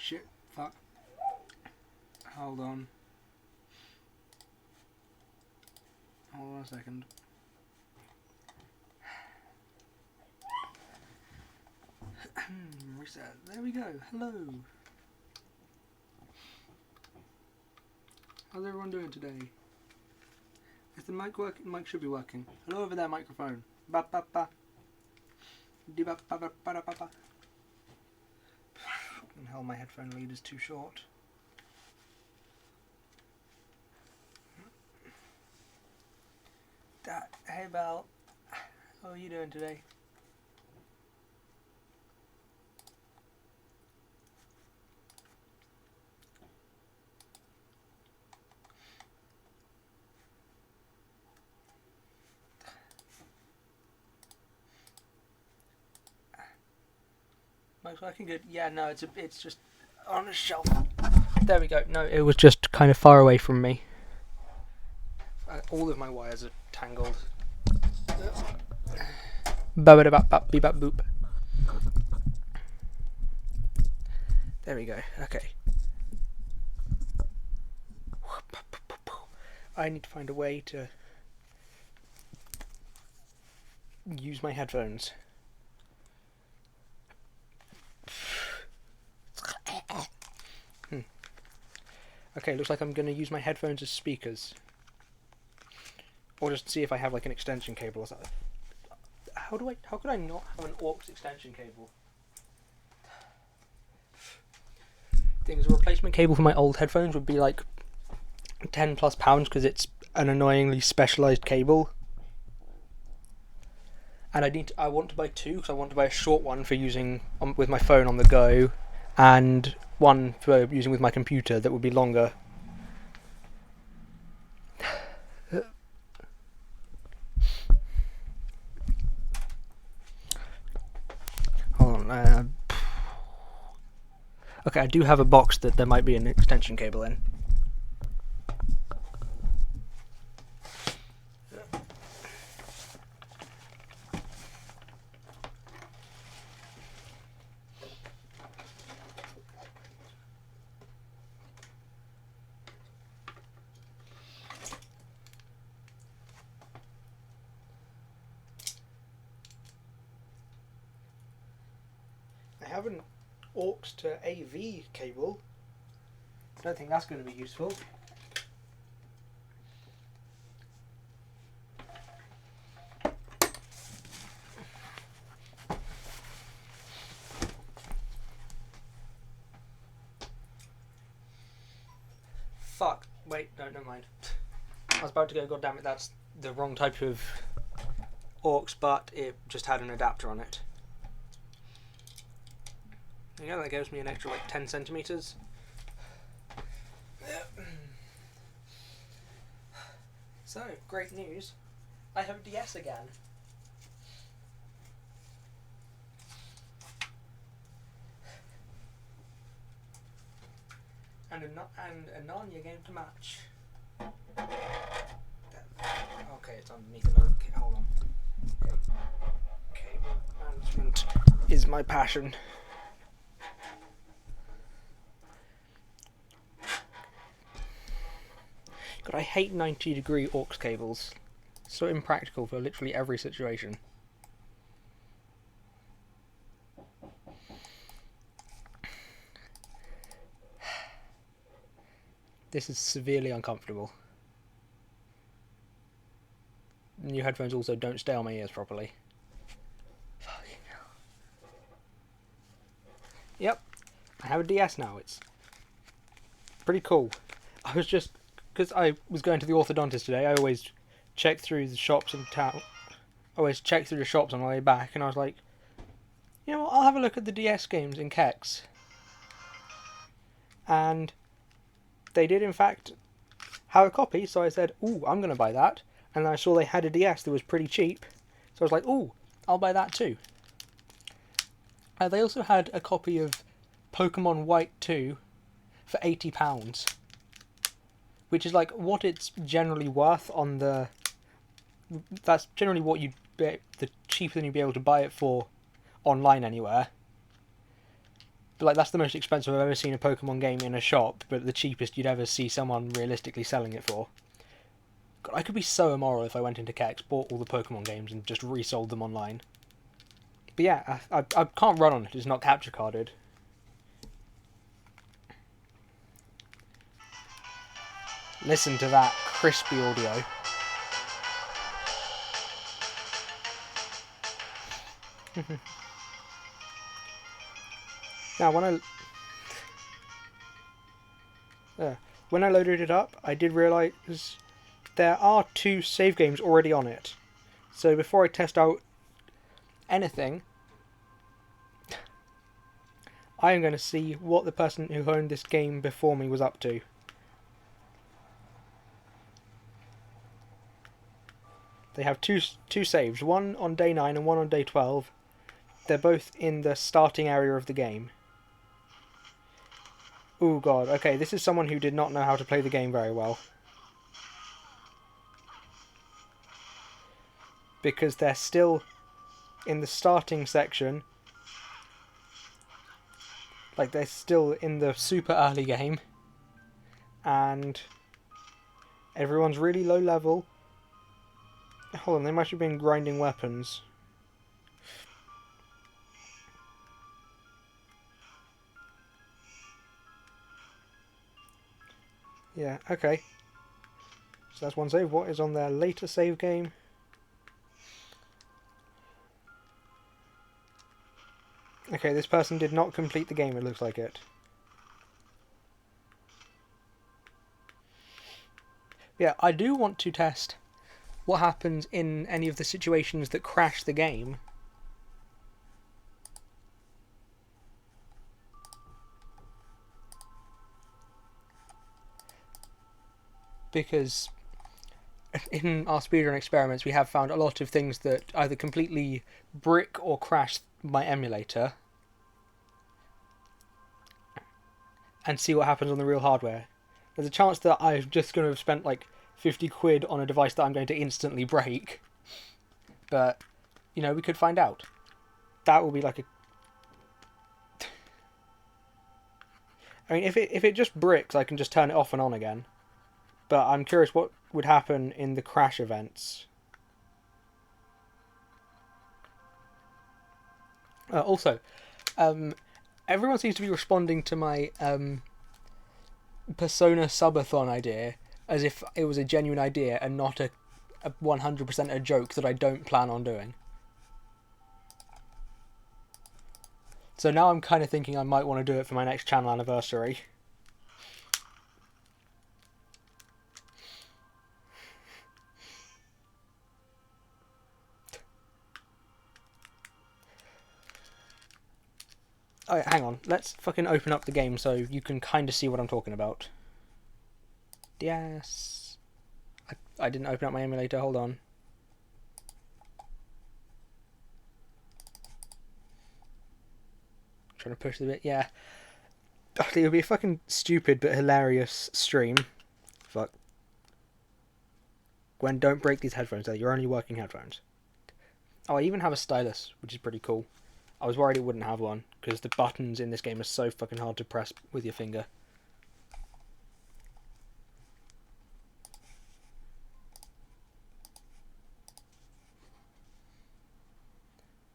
shit, fuck. Hold on. Hold on a second. Reset. There we go. Hello. How's everyone doing today? Is the mic working? Mic should be working. Hello over there, microphone. Ba ba ba. Di ba ba ba ba ba ba. Fucking hell, my headphone lead is too short. Hey Belle, how are you doing today? Mic's working good. Yeah, no, it's just on a shelf. There we go. No, it was just kind of far away from me. All of my wires are tangled. Boop. There we go. Okay. I need to find a way to use my headphones. Okay, looks like I'm going to use my headphones as speakers. Or just see if I have like an extension cable or something. How could I not have an aux extension cable? Thing is, a replacement cable for my old headphones would be like £10+ because it's an annoyingly specialised cable. And I want to buy two because I want to buy a short one for using with my phone on the go, and one for using with my computer that would be longer. Hold on. Okay, I do have a box that there might be an extension cable in. I have an aux to AV cable. I don't think that's going to be useful. Fuck. Wait, no, never mind. I was about to go, god damn it, that's the wrong type of aux, but it just had an adapter on it. Yeah, that gives me an extra like 10 centimeters. So, great news. I have a DS again. And a Narnia game to match. Okay, it's underneath another. Hold on. Okay. Cable management is my passion. God, I hate 90-degree aux cables. So impractical for literally every situation. This is severely uncomfortable. New headphones also don't stay on my ears properly. Fucking hell. Yep, I have a DS now. It's pretty cool. I was just, because I was going to the orthodontist today, I always check through the shops in town. I always check through the shops on my way back, and I was like, you know what, I'll have a look at the DS games in Kex. And they did in fact have a copy, so I said, ooh, I'm going to buy that. And I saw they had a DS that was pretty cheap, so I was like, ooh, I'll buy that too. They also had a copy of Pokemon White 2 for £80, which is like what it's generally worth on the... That's generally what you'd be, the cheaper than you'd be able to buy it for online anywhere. But like, that's the most expensive I've ever seen a Pokemon game in a shop, but the cheapest you'd ever see someone realistically selling it for. God, I could be so immoral if I went into Kex, bought all the Pokemon games, and just resold them online. But yeah, I can't run on it. It's not capture carded. Listen to that crispy audio. Now, when I loaded it up, I did realise there are 2 save games already on it. So before I test out anything, I am going to see what the person who owned this game before me was up to. They have two saves, one on day 9 and one on day 12. They're both in the starting area of the game. Oh god, okay, this is someone who did not know how to play the game very well. Because they're still in the starting section. Like, they're still in the super early game. And everyone's really low level. Hold on, they might have been grinding weapons. Yeah, okay. So that's one save. What is on their later save game? Okay, this person did not complete the game, it looks like it. Yeah, I do want to test what happens in any of the situations that crash the game. Because in our speedrun experiments we have found a lot of things that either completely brick or crash my emulator. And see what happens on the real hardware. There's a chance that I'm just going to have spent like 50 quid on a device that I'm going to instantly break. But, you know, we could find out. That will be like a... I mean, if it just bricks, I can just turn it off and on again. But I'm curious what would happen in the crash events. Also, everyone seems to be responding to my Persona subathon idea as if it was a genuine idea and not a 100% a joke that I don't plan on doing. So now I'm kind of thinking I might want to do it for my next channel anniversary. Oh, hang on. Let's fucking open up the game so you can kind of see what I'm talking about. Yes. I didn't open up my emulator. Hold on. I'm trying to push the bit. Yeah. It would be a fucking stupid but hilarious stream. Fuck. Gwen, don't break these headphones though. You're only working headphones. Oh, I even have a stylus, which is pretty cool. I was worried it wouldn't have one, because the buttons in this game are so fucking hard to press with your finger.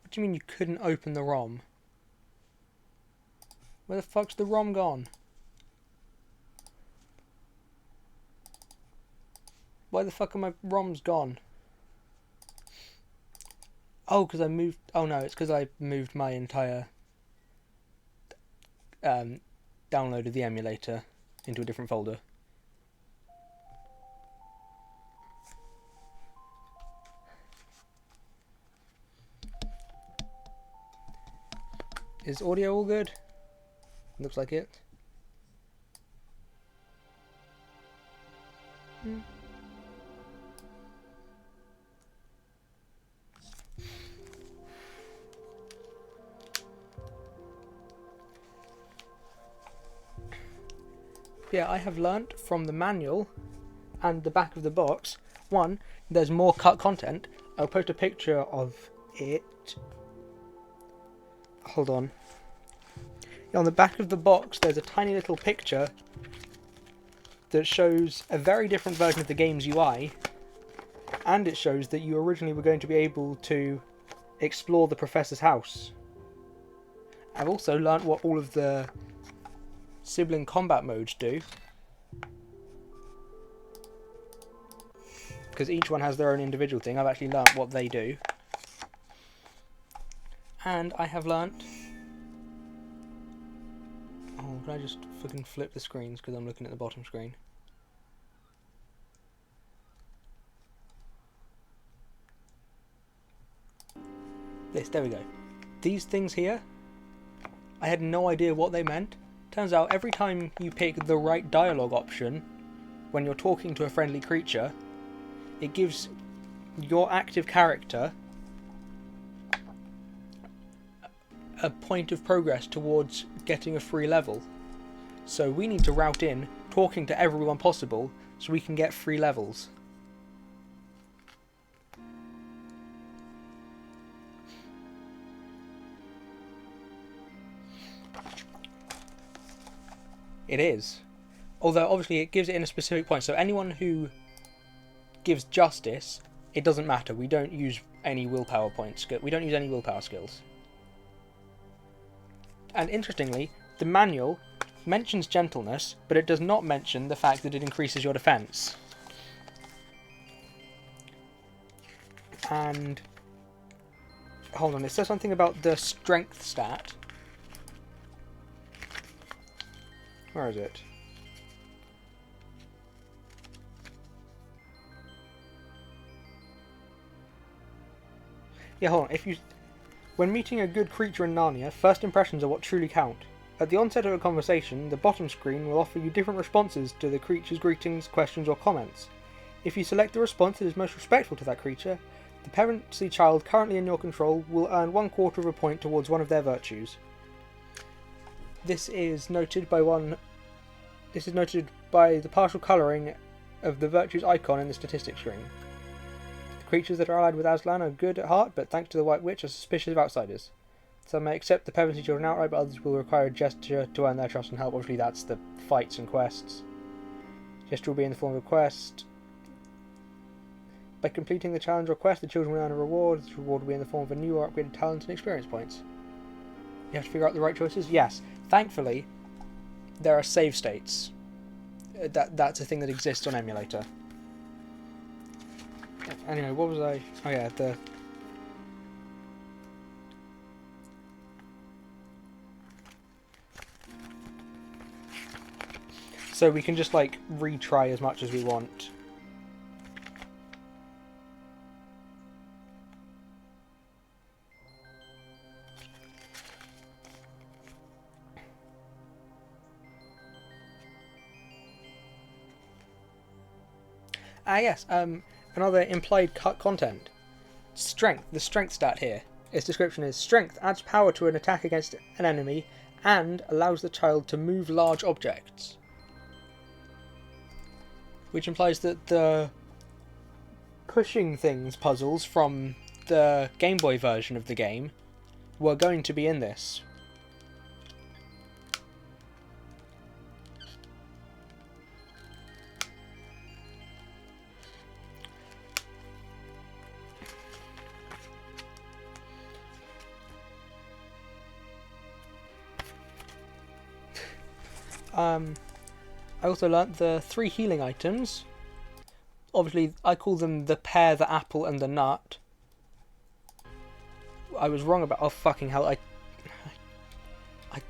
What do you mean you couldn't open the ROM? Where the fuck's the ROM gone? Why the fuck are my ROMs gone? Oh, because I moved... Oh no, it's because I moved my entire... download of the emulator into a different folder. Is audio all good? Looks like it. Yeah, I have learnt from the manual and the back of the box. One, there's more cut content. I'll post a picture of it. Hold on. On the back of the box there's a tiny little picture that shows a very different version of the game's UI, and it shows that you originally were going to be able to explore the professor's house. I've also learnt what all of the sibling combat modes do, because each one has their own individual thing. I've actually learnt what they do. And I have learnt... Oh, can I just fucking flip the screens because I'm looking at the bottom screen? There we go. These things here, I had no idea what they meant. Turns out every time you pick the right dialogue option when you're talking to a friendly creature, it gives your active character a point of progress towards getting a free level. So we need to route in talking to everyone possible so we can get free levels. It is. Although obviously it gives it in a specific point, so anyone who gives justice, it doesn't matter. We don't use any willpower points. We don't use any willpower skills. And interestingly, the manual mentions gentleness, but it does not mention the fact that it increases your defense. And hold on, it says something about the strength stat. Where is it? Yeah, hold on. When meeting a good creature in Narnia, first impressions are what truly count. At the onset of a conversation, the bottom screen will offer you different responses to the creature's greetings, questions, or comments. If you select the response that is most respectful to that creature, the parent-see child currently in your control will earn 1/4 of a point towards one of their virtues. This is noted by the partial colouring of the virtues icon in the statistics screen. The creatures that are allied with Aslan are good at heart, but thanks to the White Witch are suspicious of outsiders. Some may accept the parents' children outright, but others will require a gesture to earn their trust and help. Obviously that's the fights and quests. Gesture will be in the form of a quest. By completing the challenge or quest, the children will earn a reward. This reward will be in the form of a new or upgraded talent and experience points. You have to figure out the right choices? Yes. Thankfully, there are save states. That's a thing that exists on emulator. Anyway, what was I... Oh yeah, So we can just, like, retry as much as we want. Yes, another implied content. Strength. The strength stat here. Its description is: strength adds power to an attack against an enemy and allows the child to move large objects. Which implies that the pushing things puzzles from the Game Boy version of the game were going to be in this. I also learnt the 3 healing items. Obviously, I call them the pear, the apple, and the nut. I was wrong about... Oh, fucking hell. I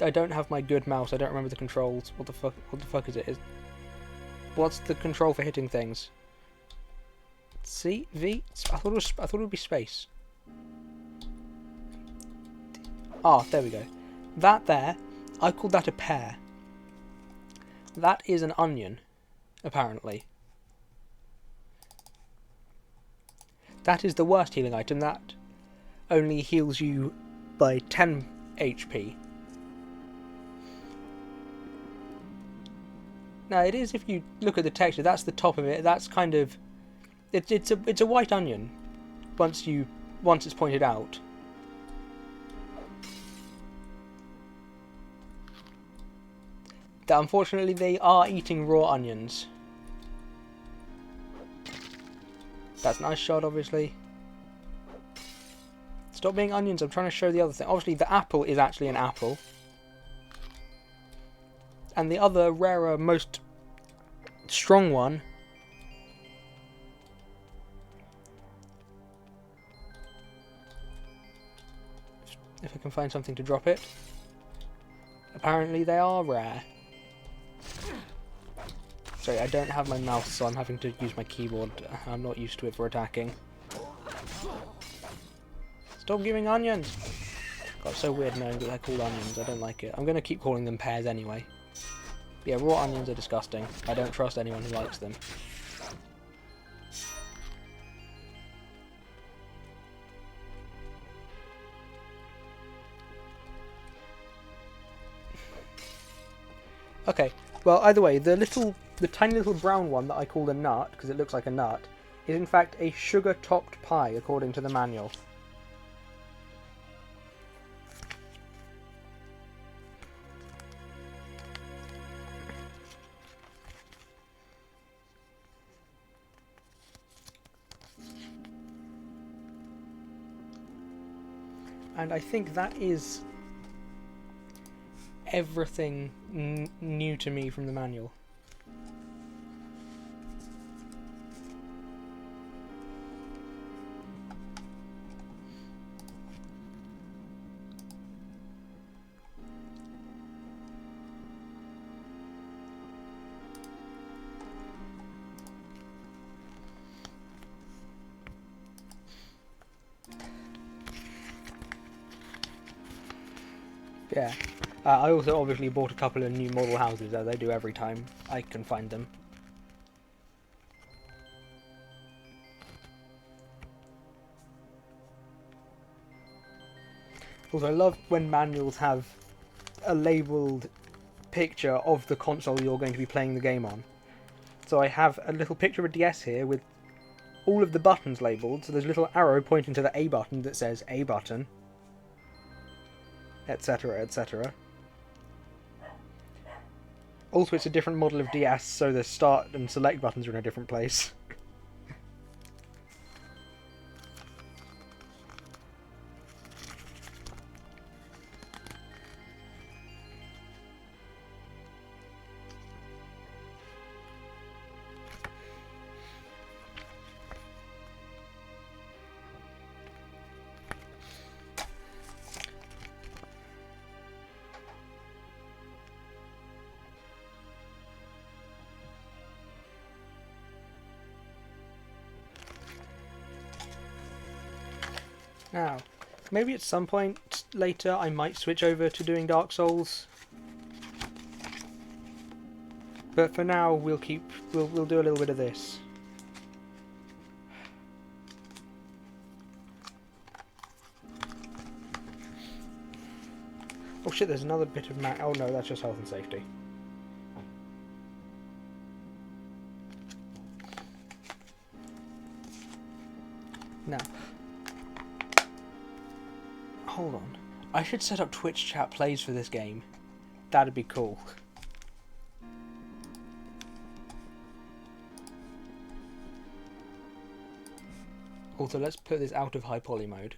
don't have my good mouse. I don't remember the controls. What the fuck is it? What's the control for hitting things? C? V? I thought it would be space. Ah, there we go. That there, I called that a pear. That is an onion, apparently. That is the worst healing item. That only heals you by 10 HP. Now it is, if you look at the texture, that's the top of it. That's kind of... It's a white onion once it's pointed out. Unfortunately, they are eating raw onions. That's a nice shot, obviously. Stop being onions, I'm trying to show the other thing. Obviously, the apple is actually an apple. And the other, rarer, most strong one... if I can find something to drop it. Apparently they are rare. Sorry, I don't have my mouse, so I'm having to use my keyboard. I'm not used to it for attacking. Stop giving onions! God, it's so weird knowing that they're called onions. I don't like it. I'm going to keep calling them pears anyway. Yeah, raw onions are disgusting. I don't trust anyone who likes them. Okay, well, either way, the tiny little brown one that I call a nut, because it looks like a nut, is in fact a sugar-topped pie, according to the manual. And I think that is everything new to me from the manual. Yeah. I also obviously bought a couple of new model houses, as I do every time I can find them. Also, I love when manuals have a labelled picture of the console you're going to be playing the game on. So I have a little picture of a DS here with all of the buttons labelled, so there's a little arrow pointing to the A button that says A button, etc, etc. Also, it's a different model of DS, so the start and select buttons are in a different place. Now, maybe at some point later I might switch over to doing Dark Souls. But for now we'll do a little bit of this. Oh shit, there's another bit of oh no, that's just health and safety. Now, hold on. I should set up Twitch chat plays for this game. That'd be cool. Also, let's put this out of high poly mode.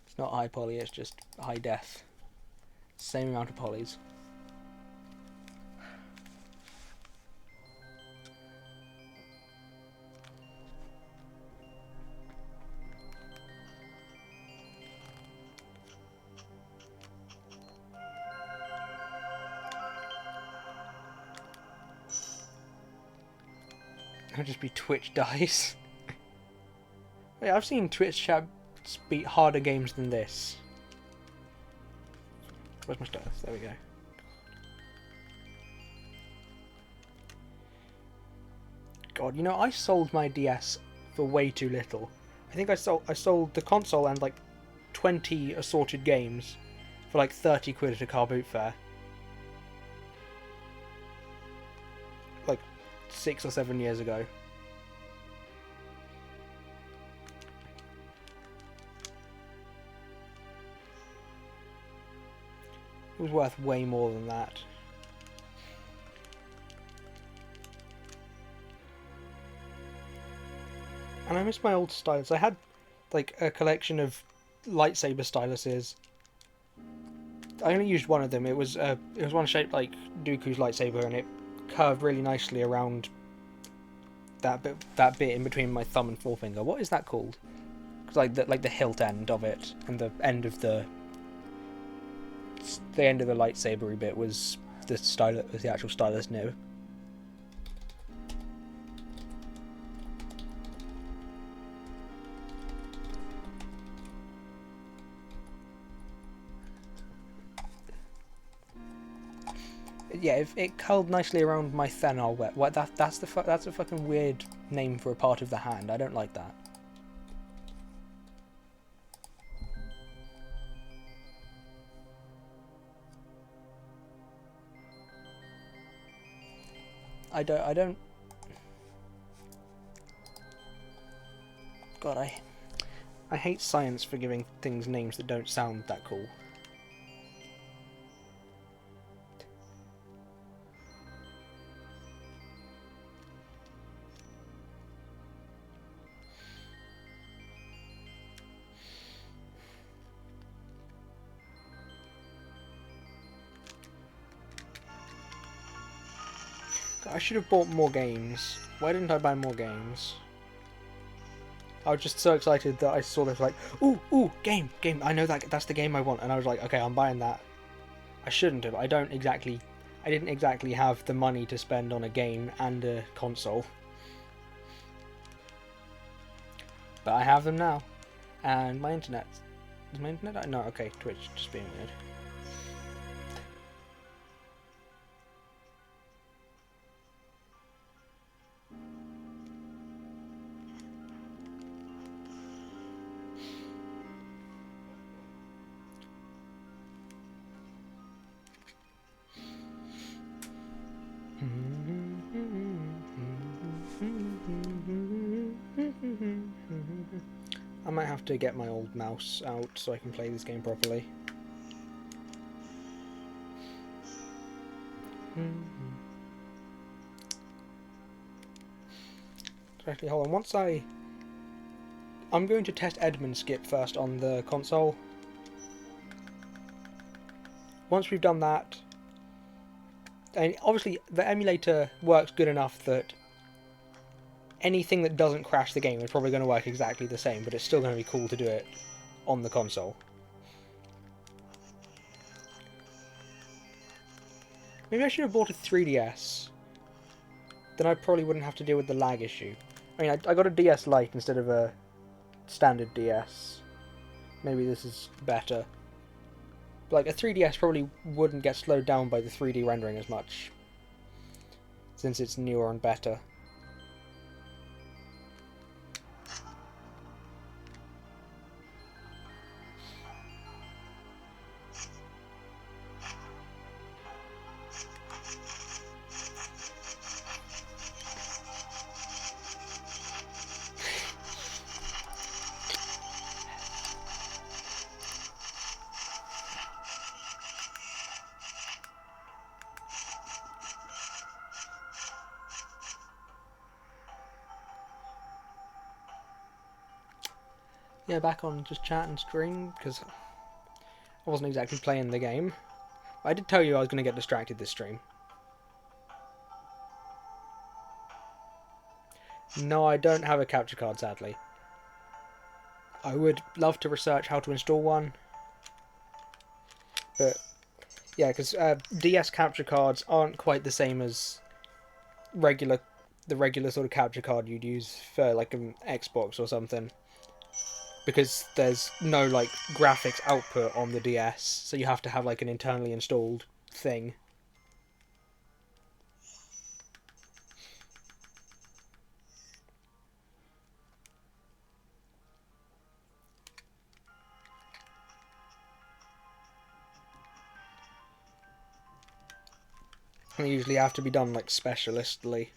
It's not high poly, it's just high def. Same amount of polys. It'll just be Twitch dice. Yeah, I've seen Twitch chat beat harder games than this. Where's my stars? There we go. God, you know, I sold my DS for way too little. I think I sold the console and like 20 assorted games for like 30 quid at a car boot fair. Like 6 or 7 years ago. It was worth way more than that. And I miss my old stylus. I had like a collection of lightsaber styluses. I only used one of them. It was one shaped like Dooku's lightsaber, and it curved really nicely around that bit in between my thumb and forefinger. What is that called? It's like the hilt end of it, and the end of the lightsabery bit was the actual stylus nib. Yeah, it curled nicely around my thenar wet. What that's a fucking weird name for a part of the hand. I don't like that. I don't. God, I hate science for giving things names that don't sound that cool. I should have bought more games. Why didn't I buy more games? I was just so excited that I saw this like, ooh, game. I know that's the game I want, and I was like, okay, I'm buying that. I shouldn't have. I didn't exactly have the money to spend on a game and a console. But I have them now. And my internet. Is my internet? No, okay, Twitch just being weird. I might have to get my old mouse out so I can play this game properly. Actually, hold on. I'm going to test Edmund Skip first on the console. Once we've done that, and obviously the emulator works good enough that anything that doesn't crash the game is probably going to work exactly the same, but it's still going to be cool to do it on the console. Maybe I should have bought a 3DS. Then I probably wouldn't have to deal with the lag issue. I mean, I got a DS Lite instead of a standard DS. Maybe this is better. But like a 3DS probably wouldn't get slowed down by the 3D rendering as much, since it's newer and better. Yeah, back on just chat and stream, because I wasn't exactly playing the game. I did tell you I was going to get distracted this stream. No, I don't have a capture card, sadly. I would love to research how to install one. But, yeah, because DS capture cards aren't quite the same as the regular sort of capture card you'd use for, like, an Xbox or something. Because there's no, like, graphics output on the DS, so you have to have, like, an internally installed thing. And they usually have to be done, like, specialistly.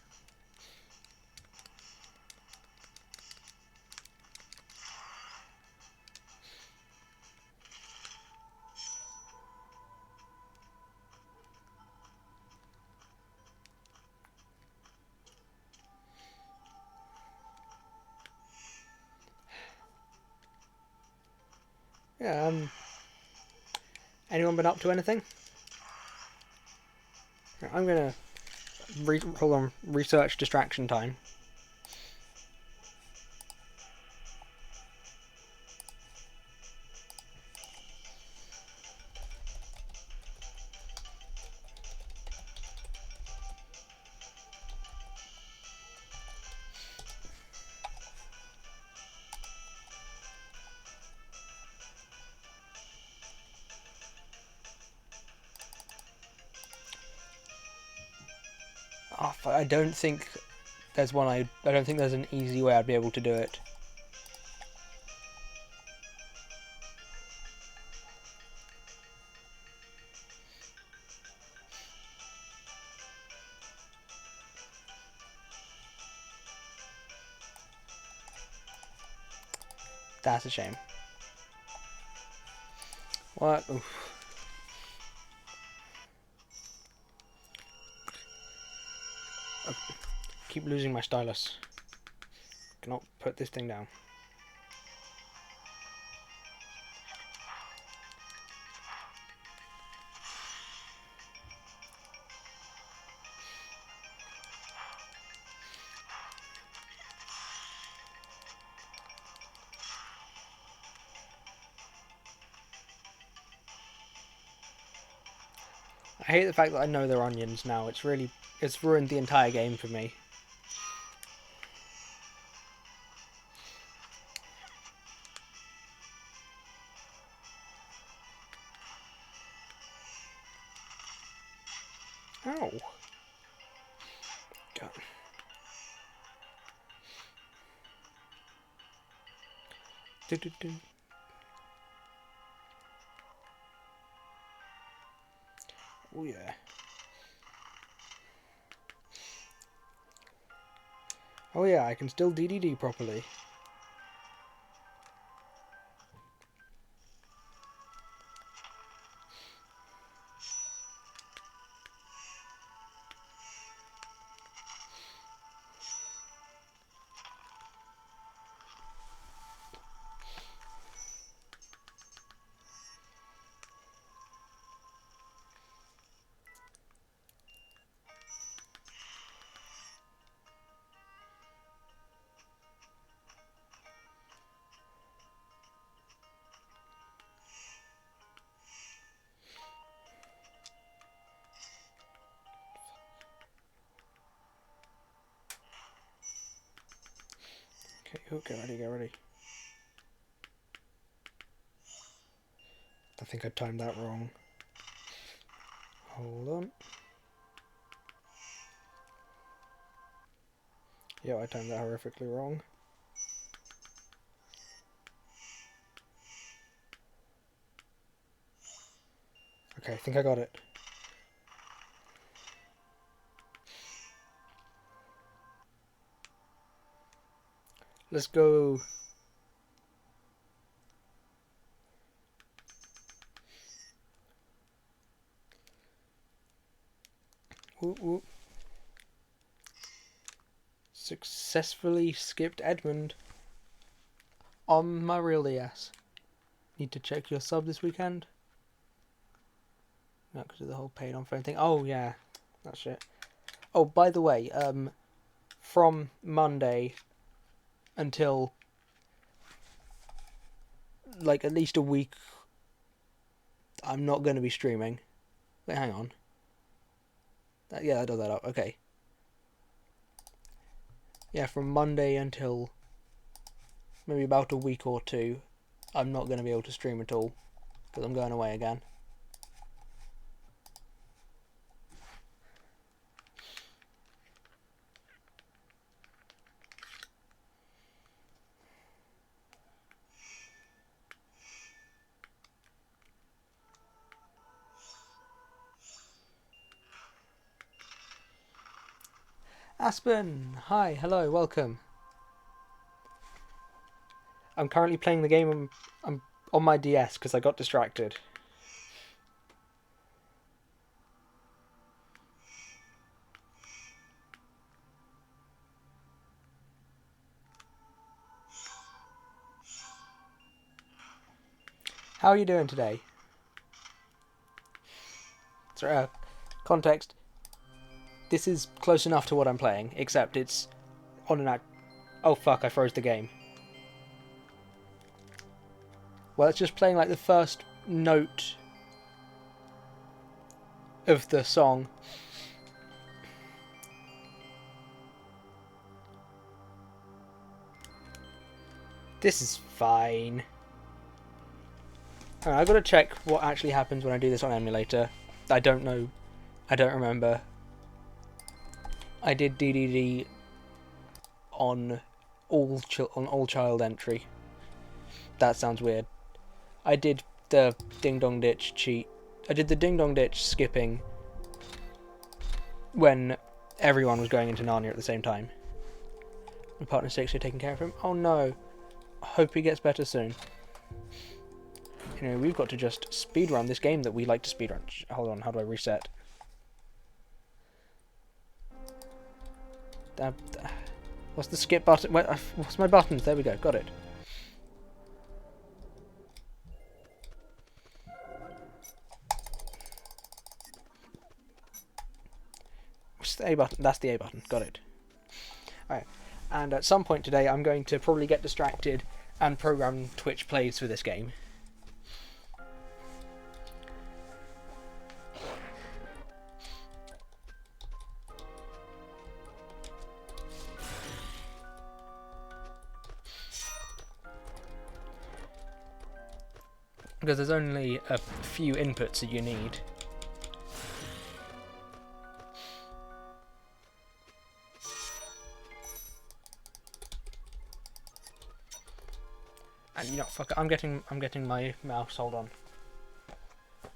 Yeah, anyone been up to anything? I'm gonna hold on, research distraction time. Oh, I don't think there's one. I don't think there's an easy way I'd be able to do it. That's a shame. What? Oof. I keep losing my stylus. Cannot put this thing down. I hate the fact that I know they're onions now. It's ruined the entire game for me. Ow. God. Do, do, do. Oh yeah. Oh yeah, I can still DDD properly. Okay, oh, get ready, get ready. I think I timed that wrong. Hold on. Yeah, I timed that horrifically wrong. Okay, I think I got it. Let's go. Whoop, whoop. Successfully skipped Edmund on my real DS. Need to check your sub this weekend. Not because of the whole paid on phone thing. Oh yeah, that shit. Oh, by the way, from Monday until like at least a week, I'm not going to be streaming. Wait, hang on. Yeah, that does that up. Okay. Yeah, from Monday until maybe about a week or two, I'm not going to be able to stream at all because I'm going away again. Aspen! Hi, hello, welcome. I'm currently playing the game I'm on my DS because I got distracted. How are you doing today? So, context. This is close enough to what I'm playing, except it's on an act. Oh fuck! I froze the game. Well, it's just playing like the first note of the song. This is fine. I've got to check what actually happens when I do this on emulator. I don't know. I don't remember. I did DDD on all child entry. That sounds weird. I did the ding dong ditch cheat. I did the ding dong ditch skipping when everyone was going into Narnia at the same time. My partner 6 are taking care of him. Oh no. I hope he gets better soon. You know, we've got to just speedrun this game that we like to speedrun. Hold on, how do I reset? What's the skip button? What's my buttons? There we go, got it. What's the A button? That's the A button, got it. Alright, and at some point today I'm going to probably get distracted and program Twitch plays for this game. Because there's only a few inputs that you need. And you know, fuck it, I'm getting my mouse, hold on.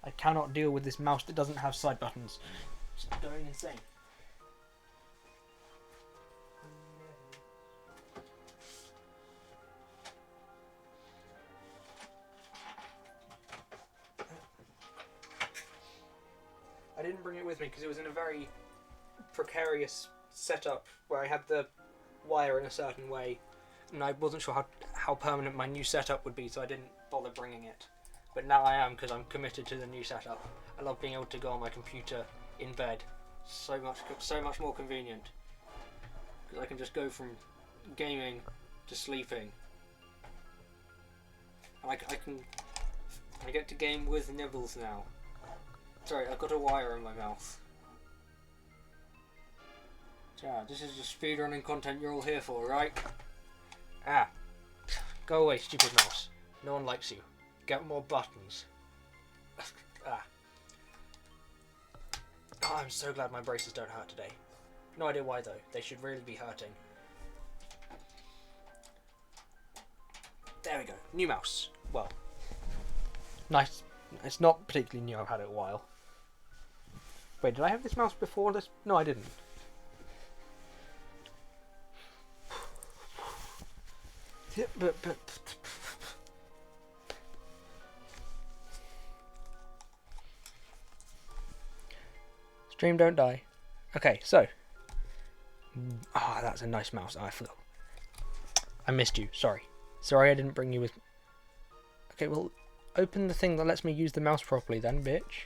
I cannot deal with this mouse that doesn't have side buttons. It's going insane. I didn't bring it with me because it was in a very precarious setup where I had the wire in a certain way and I wasn't sure how permanent my new setup would be, so I didn't bother bringing it. But now I am, because I'm committed to the new setup. I love being able to go on my computer in bed. So much more convenient. Because I can just go from gaming to sleeping. And I get to game with nibbles now. Sorry, I've got a wire in my mouth. Yeah, this is the speedrunning content you're all here for, right? Ah. Go away, stupid mouse. No one likes you. Get more buttons. Ah. Oh, I'm so glad my braces don't hurt today. No idea why though. They should really be hurting. There we go. New mouse. Well. Nice. It's not particularly new. I've had it a while. Wait, did I have this mouse before this? No, I didn't. Stream, don't die. Okay, so. Ah, that's a nice mouse. I forgot. I missed you. Sorry. Sorry I didn't bring you with. Okay, well, open the thing that lets me use the mouse properly then, bitch.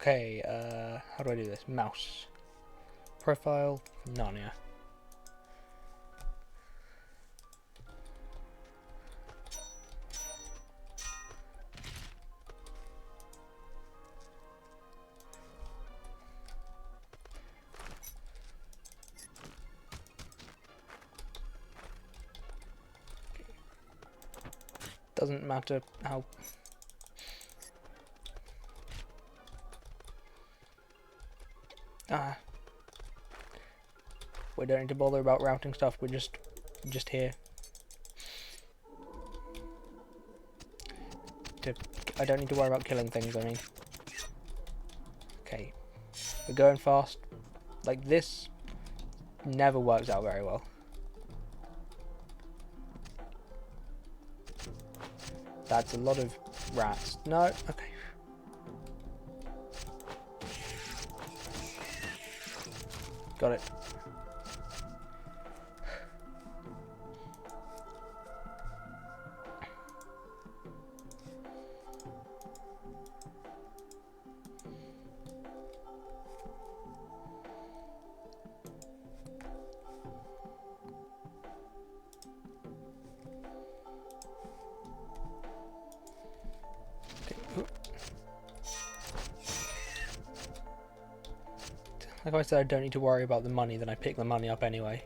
Okay, how do I do this? Mouse. Profile, Narnia. Doesn't matter how. We don't need to bother about routing stuff. We're just here. I don't need to worry about killing things. I mean, okay, we're going fast. Like this, never works out very well. That's a lot of rats. No, okay. Got it. Like I said, I don't need to worry about the money, then I pick the money up anyway.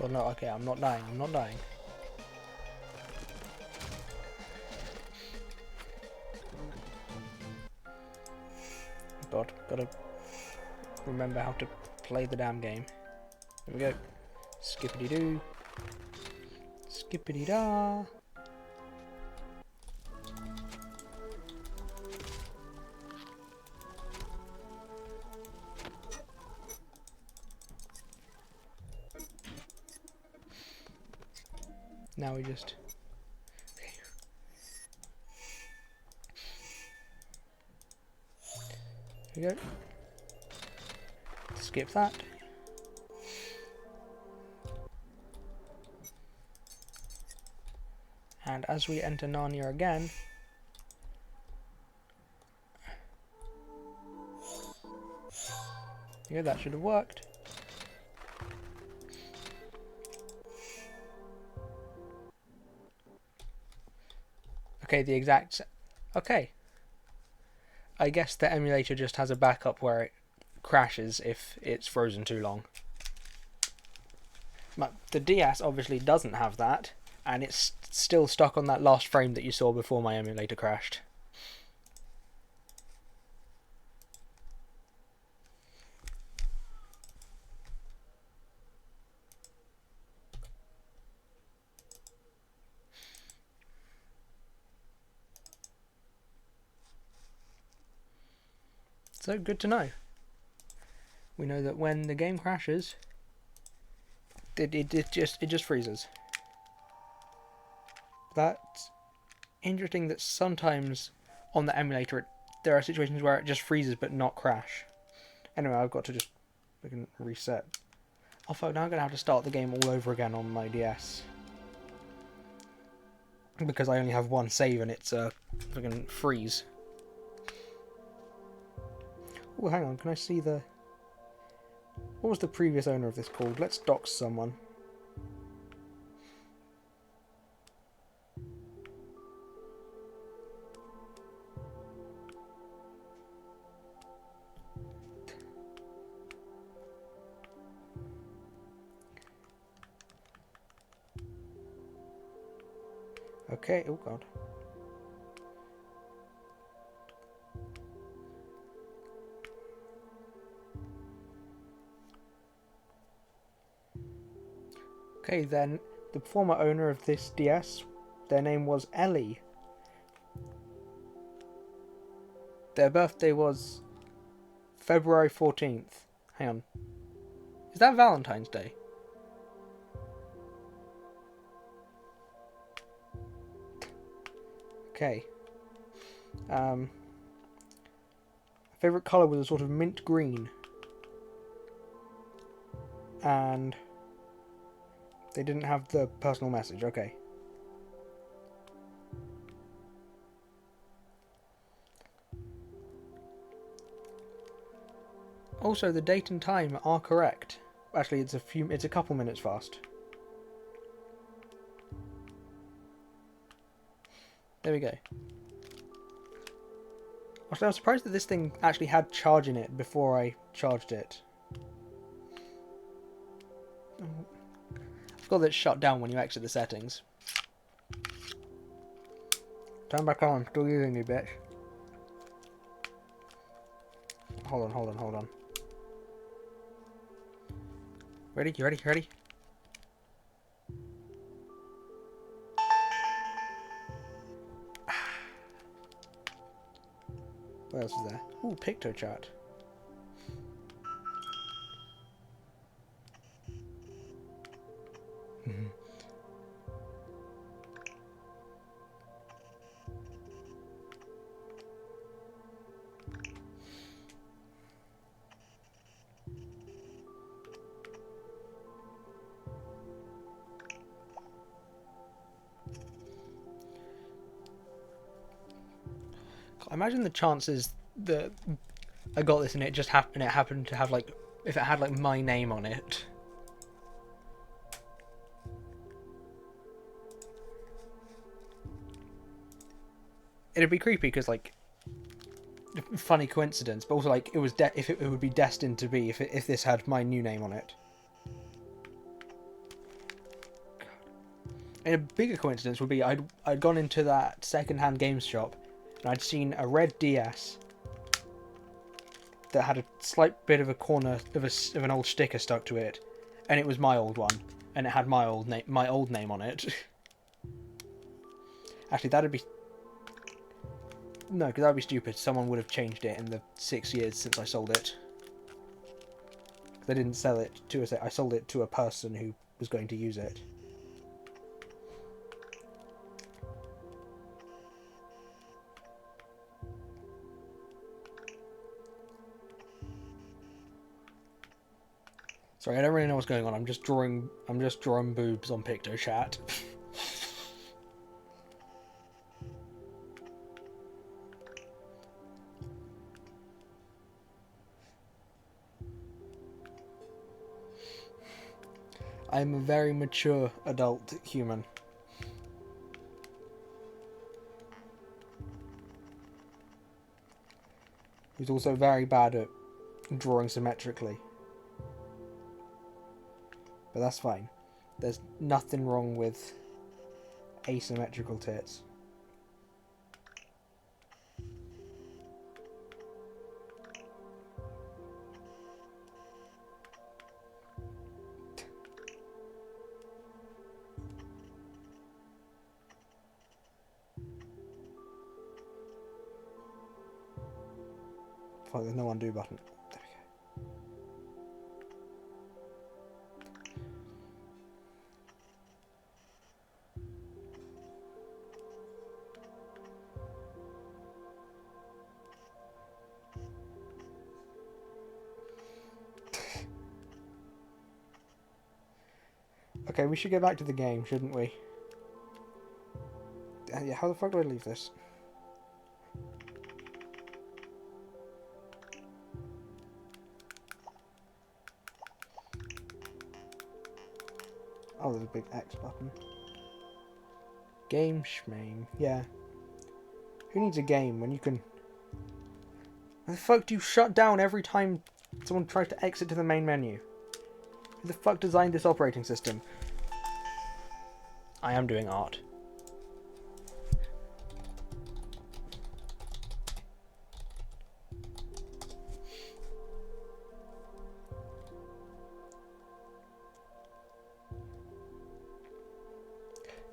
Oh no, okay, I'm not dying, I'm not dying. God, gotta remember how to play the damn game. There we go. Skippity doo. Skippity da. Now we just... There we go. Skip that. And as we enter Narnia again, yeah, that should have worked. Okay, the exact... Okay. I guess the emulator just has a backup where it crashes if it's frozen too long. But the DS obviously doesn't have that, and it's still stuck on that last frame that you saw before my emulator crashed. So good to know. We know that when the game crashes, it just freezes. That's interesting that sometimes on the emulator there are situations where it just freezes but not crash. Anyway, I've got to just fucking reset. Oh fuck, now I'm gonna have to start the game all over again on my DS. Because I only have one save and it's a fucking freeze. Oh, hang on, can I see the... What was the previous owner of this called? Let's dox someone. Okay, oh god. Okay, then, the former owner of this DS, their name was Ellie. Their birthday was February 14th. Hang on. Is that Valentine's Day? Okay. Favorite colour was a sort of mint green. And they didn't have the personal message, okay. Also, the date and time are correct. Actually, it's a couple minutes fast. There we go. Actually, I was surprised that this thing actually had charge in it before I charged it. I forgot that it's shut down when you exit the settings. Turn back on, I'm still using you, bitch. Hold on. Ready? You ready? What else is there? Ooh, PictoChat. Imagine the chances that I got this and it just happened. It happened to have like, if it had like my name on it. It'd be creepy because like, funny coincidence, but also like it was if it would be destined to be if this had my new name on it. And a bigger coincidence would be I'd gone into that second-hand games shop and I'd seen a red DS that had a slight bit of a corner of an old sticker stuck to it, and it was my old one, and it had my old name on it. Actually, that'd be no, because that'd be stupid. Someone would have changed it in the 6 years since I sold it. I didn't sell it to I sold it to a person who was going to use it. Sorry, I don't really know what's going on. I'm just drawing boobs on PictoChat. I'm a very mature adult human. Who's also very bad at drawing symmetrically. But that's fine. There's nothing wrong with asymmetrical tits. Fuck, there's no undo button. There we go. Okay, we should get back to the game, shouldn't we? Yeah, how the fuck do I leave this? Oh, there's a big X button. Game schmame. Yeah. Who needs a game when you can... Why the fuck do you shut down every time someone tries to exit to the main menu? Who the fuck designed this operating system? I am doing art.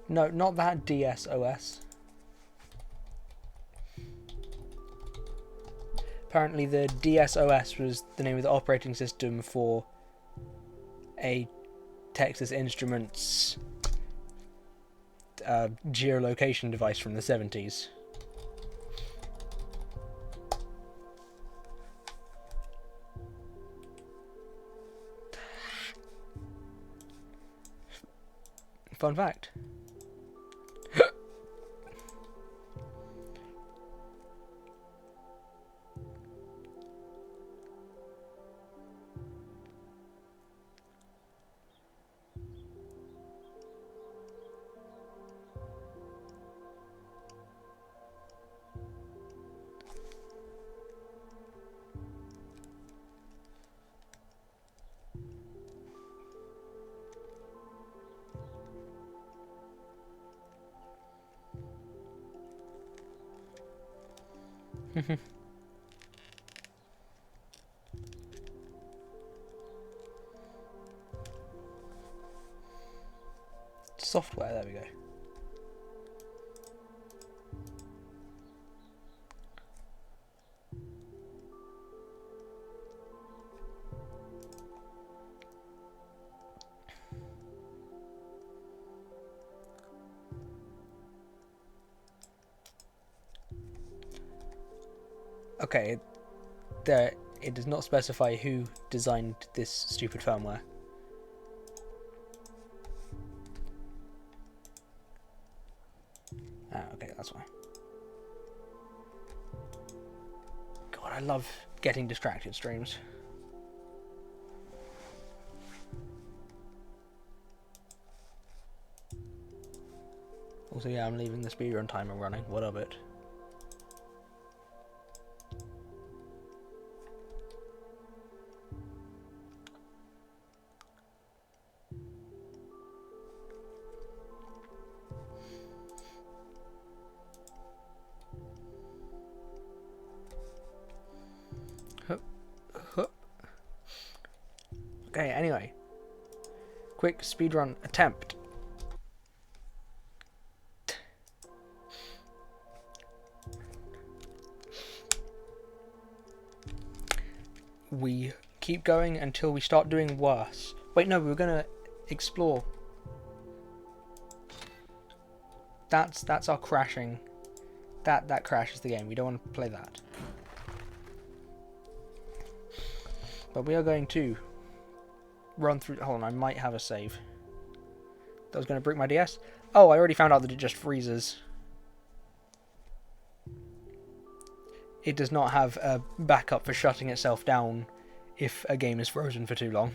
No, not that DSOS. Apparently the DSOS was the name of the operating system for a Texas Instruments geolocation device from the 70s. Fun fact. Software, there we go. Okay, it does not specify who designed this stupid firmware. Ah, okay, that's why. God, I love getting distracted streams. Also, yeah, I'm leaving the speedrun timer running. What of it? Okay, anyway. Quick speedrun attempt. We keep going until we start doing worse. Wait, no, we were gonna explore. That's our crashing. That crashes the game. We don't want to play that. But we are going to run through. Hold on, I might have a save. That was going to break my DS. Oh, I already found out that it just freezes. It does not have a backup for shutting itself down if a game is frozen for too long.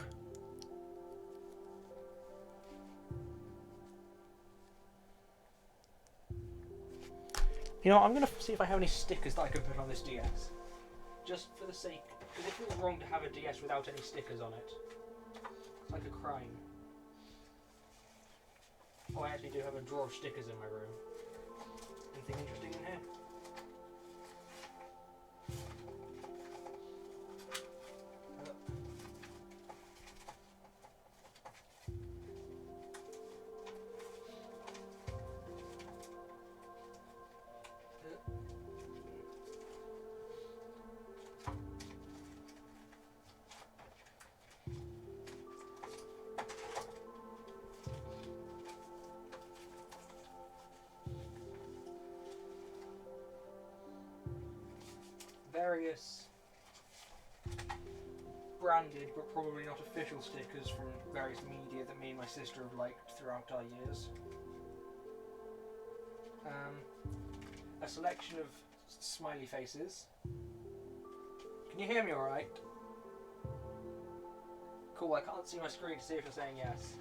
You know, I'm going to see if I have any stickers that I can put on this DS. Just for the sake... Because it feels wrong to have a DS without any stickers on it. It's like a crime. Oh, I actually do have a drawer of stickers in my room. Anything interesting in here? Various branded but probably not official stickers from various media that me and my sister have liked throughout our years. A selection of smiley faces. Can you hear me alright? Cool, I can't see my screen to see if you're saying yes.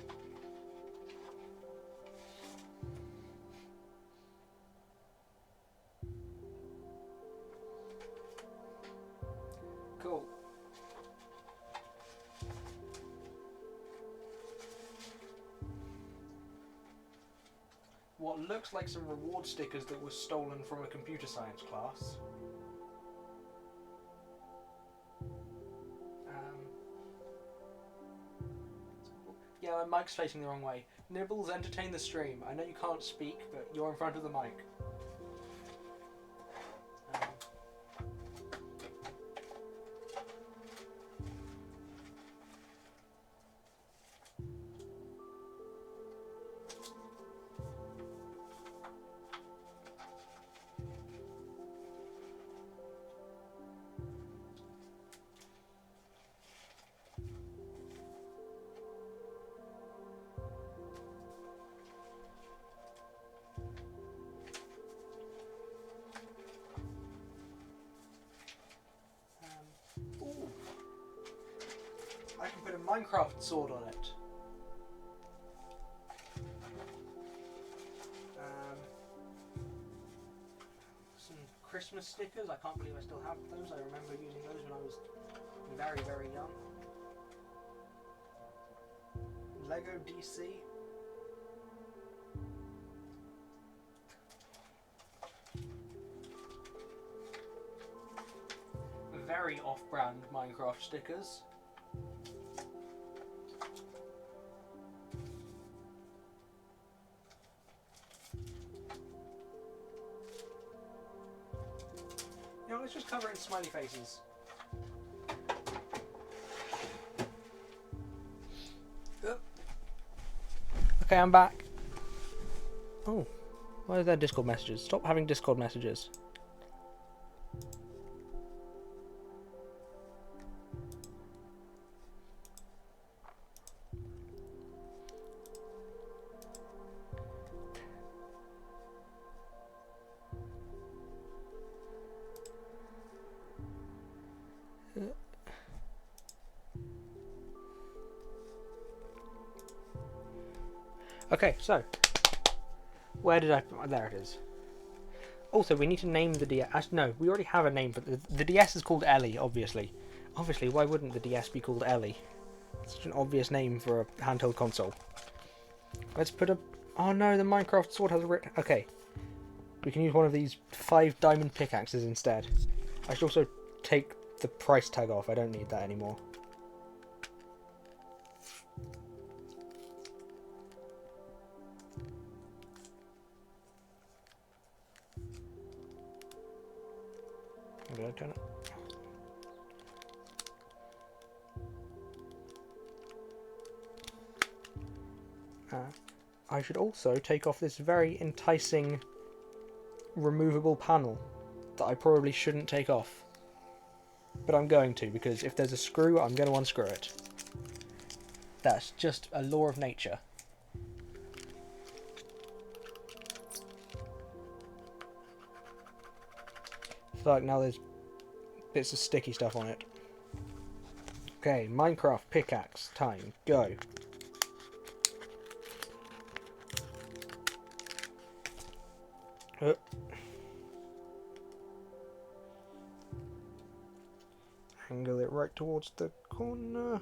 Cool. What looks like some reward stickers that were stolen from a computer science class. Yeah, my mic's facing the wrong way. Nibbles, entertain the stream. I know you can't speak, but you're in front of the mic. Ooh. I can put a Minecraft sword on it. Some Christmas stickers. I can't believe I still have those. I remember using those when I was very, very young. Lego DC. very off-brand Minecraft stickers. You know, let's just cover it in smiley faces. Okay, I'm back. Oh, why are there Discord messages? Stop having Discord messages. Okay, so where did I? There it is. Also, we need to name the DS. No, we already have a name for the DS. Is called Ellie, obviously. Obviously, why wouldn't the DS be called Ellie? It's such an obvious name for a handheld console. Let's put a. Oh no, the Minecraft sword has a writ. Okay, we can use one of these 5 diamond pickaxes instead. I should also take the price tag off. I don't need that anymore. I'm gonna turn it. I should also take off this very enticing removable panel that I probably shouldn't take off. But I'm going to, because if there's a screw, I'm going to unscrew it. That's just a law of nature. Fuck, now there's bits of sticky stuff on it. Okay, Minecraft pickaxe time. Go. Angle it right towards the corner.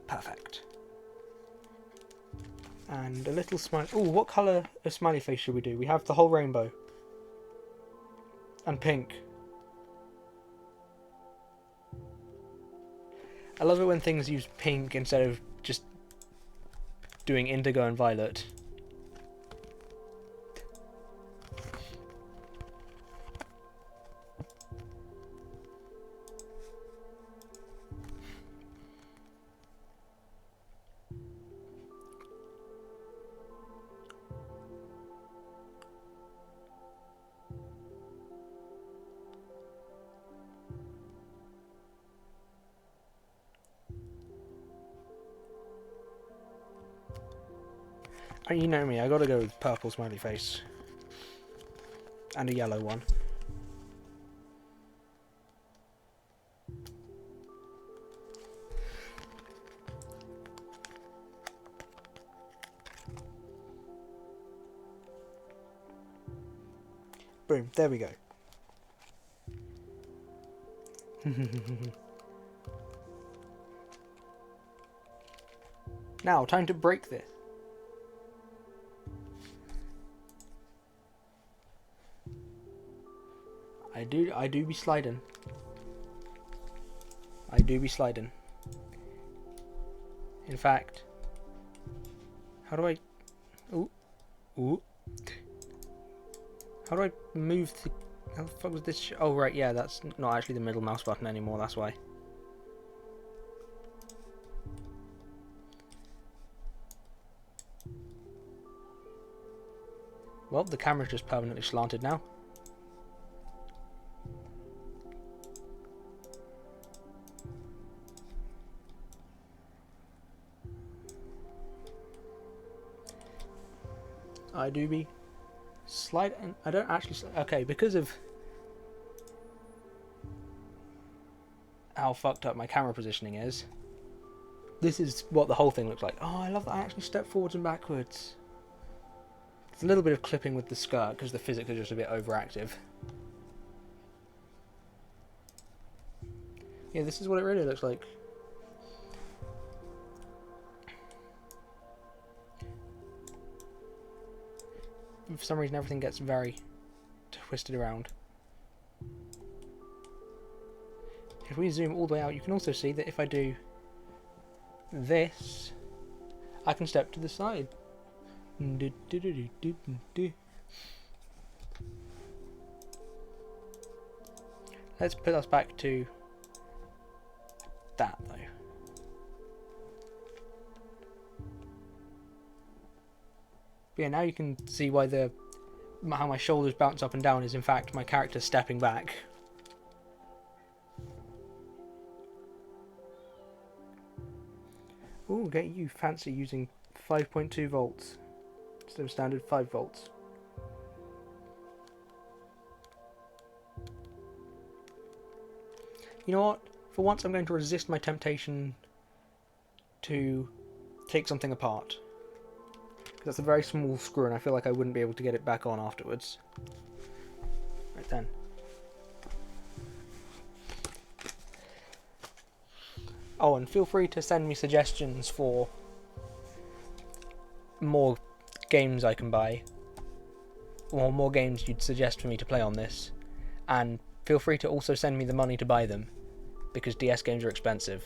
Perfect. And a little smile. Oh, what colour of smiley face should we do? We have the whole rainbow. And pink. I love it when things use pink instead of just doing indigo and violet. You know me, I gotta go with purple smiley face. And a yellow one. Boom, there we go. Now, time to break this. I do be sliding. I do be sliding. In fact, how do I... Ooh. Ooh. How do I move the... How the fuck was this... Oh, right, yeah, that's not actually the middle mouse button anymore, that's why. Well, the camera's just permanently slanted now. I do be sliding. I don't actually. Okay, because of how fucked up my camera positioning is, this is what the whole thing looks like. Oh, I love that I actually step forwards and backwards. There's a little bit of clipping with the skirt because the physics are just a bit overactive. Yeah, this is what it really looks like. for some reason everything gets very twisted around. If we zoom all the way out, you can also see that if I do this, I can step to the side. Let's put us back to that though. But yeah, now you can see why how my shoulders bounce up and down is in fact my character stepping back. Ooh, get you fancy using 5.2 volts instead of standard 5 volts. You know what? For once I'm going to resist my temptation to take something apart. Because that's a very small screw and I feel like I wouldn't be able to get it back on afterwards. Right then. Oh, and feel free to send me suggestions for more games I can buy, or more games you'd suggest for me to play on this, and feel free to also send me the money to buy them, because DS games are expensive.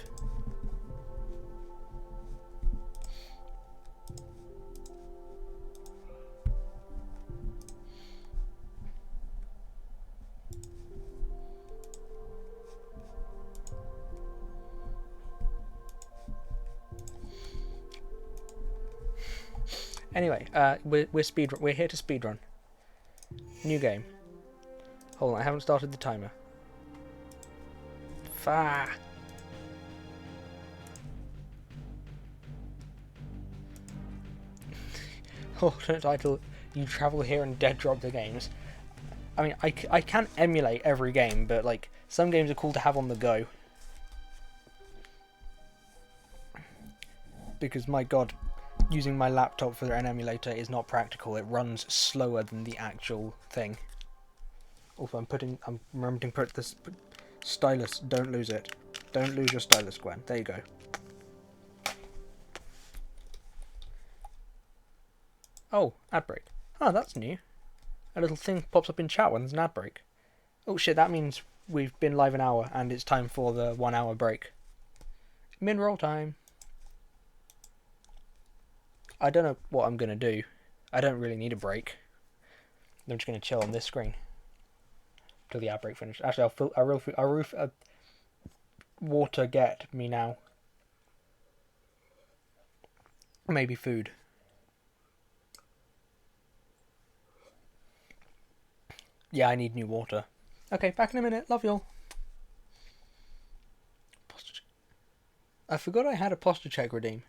Anyway, we're here to speedrun. New game. Hold on, I haven't started the timer. Fah. Alternate title: You travel here and dead drop the games. I mean, I can't emulate every game, but like some games are cool to have on the go. Because my god, using my laptop for an emulator is not practical. It runs slower than the actual thing. Also, I'm remembering to put this stylus. Don't lose it. Don't lose your stylus, Gwen. There you go. Oh, ad break. Oh, that's new. A little thing pops up in chat when there's an ad break. Oh shit, that means we've been live an hour and it's time for the 1 hour break. Min-roll time. I don't know what I'm going to do. I don't really need a break. I'm just going to chill on this screen till the ad break finishes. Actually, I'll water get me now. Maybe food. Yeah, I need new water. Okay, back in a minute. Love y'all. I forgot I had a posture check redeem.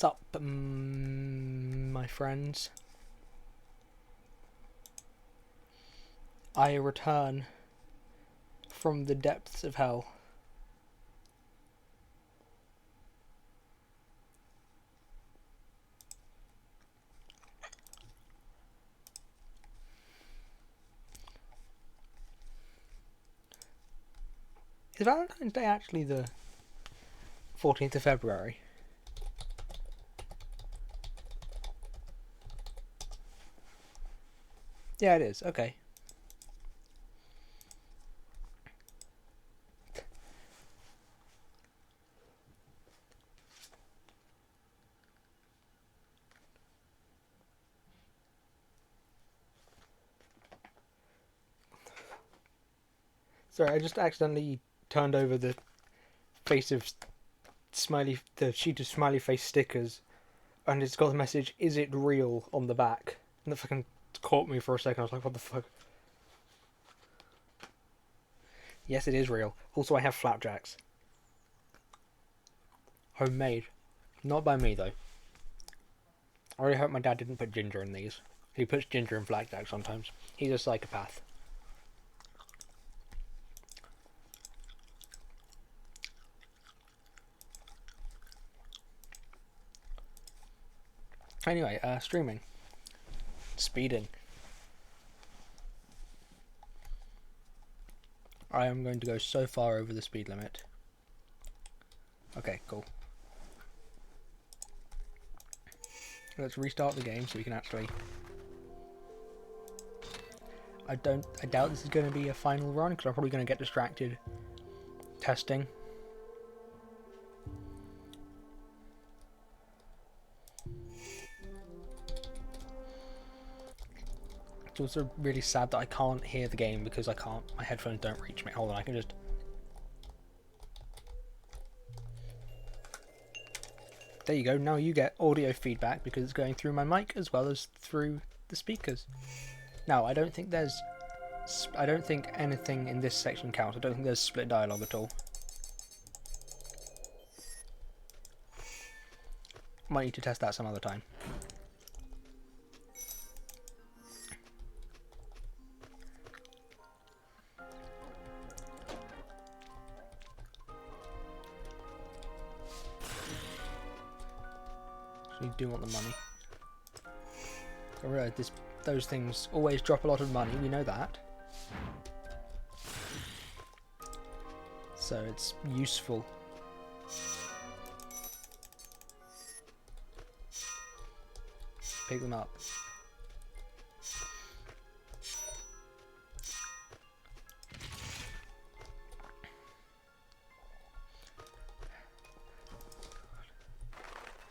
Sup, my friends. I return from the depths of hell. Is Valentine's Day actually the 14th of February? Yeah, it is. Okay. Sorry, I just accidentally turned over the sheet of smiley face stickers, and it's got the message, "Is it real?" on the back. And that fucking caught me for a second. I was like, what the fuck? Yes, it is real. Also, I have flapjacks. Homemade. Not by me, though. I really hope my dad didn't put ginger in these. He puts ginger in flapjacks sometimes. He's a psychopath. Anyway, streaming. Speeding. I am going to go so far over the speed limit. Okay, cool. Let's restart the game so we can actually... I doubt this is going to be a final run, because I'm probably going to get distracted testing. It's also really sad that I can't hear the game because my headphones don't reach me. Hold on, I can just... There you go, now you get audio feedback because it's going through my mic as well as through the speakers. Now, I don't think anything in this section counts. I don't think there's split dialogue at all. Might need to test that some other time. So you do want the money. I realise those things always drop a lot of money, we know that. So it's useful. Pick them up.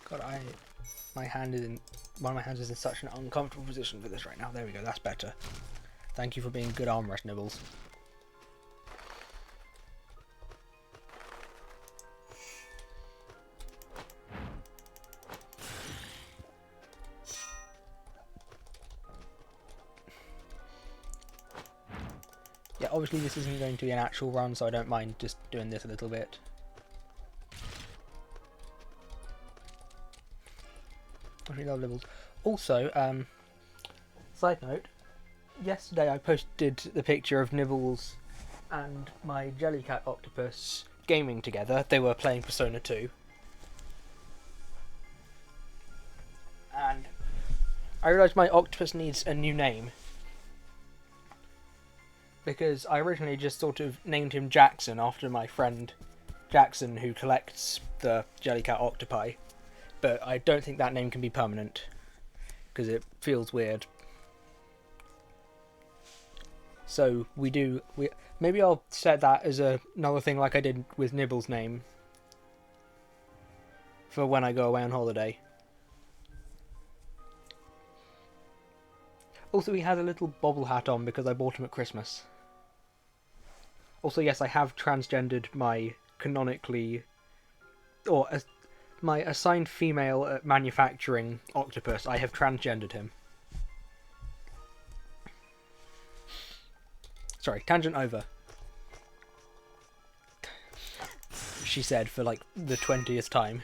God, one of my hands is in such an uncomfortable position for this right now. There we go, that's better. Thank you for being good arm rest nibbles. Yeah, obviously this isn't going to be an actual run, so I don't mind just doing this a little bit. Also, side note, yesterday I posted the picture of Nibbles and my Jellycat octopus gaming together. They were playing Persona 2. And I realised my octopus needs a new name. Because I originally just sort of named him Jackson after my friend Jackson who collects the Jellycat octopi. But I don't think that name can be permanent, because it feels weird. So maybe I'll set that as another thing like I did with Nibble's name for when I go away on holiday. Also, he has a little bobble hat on because I bought him at Christmas. Also, yes, I have transgendered my my assigned female at manufacturing octopus. I have transgendered him. Sorry, tangent over. She said for like the 20th time.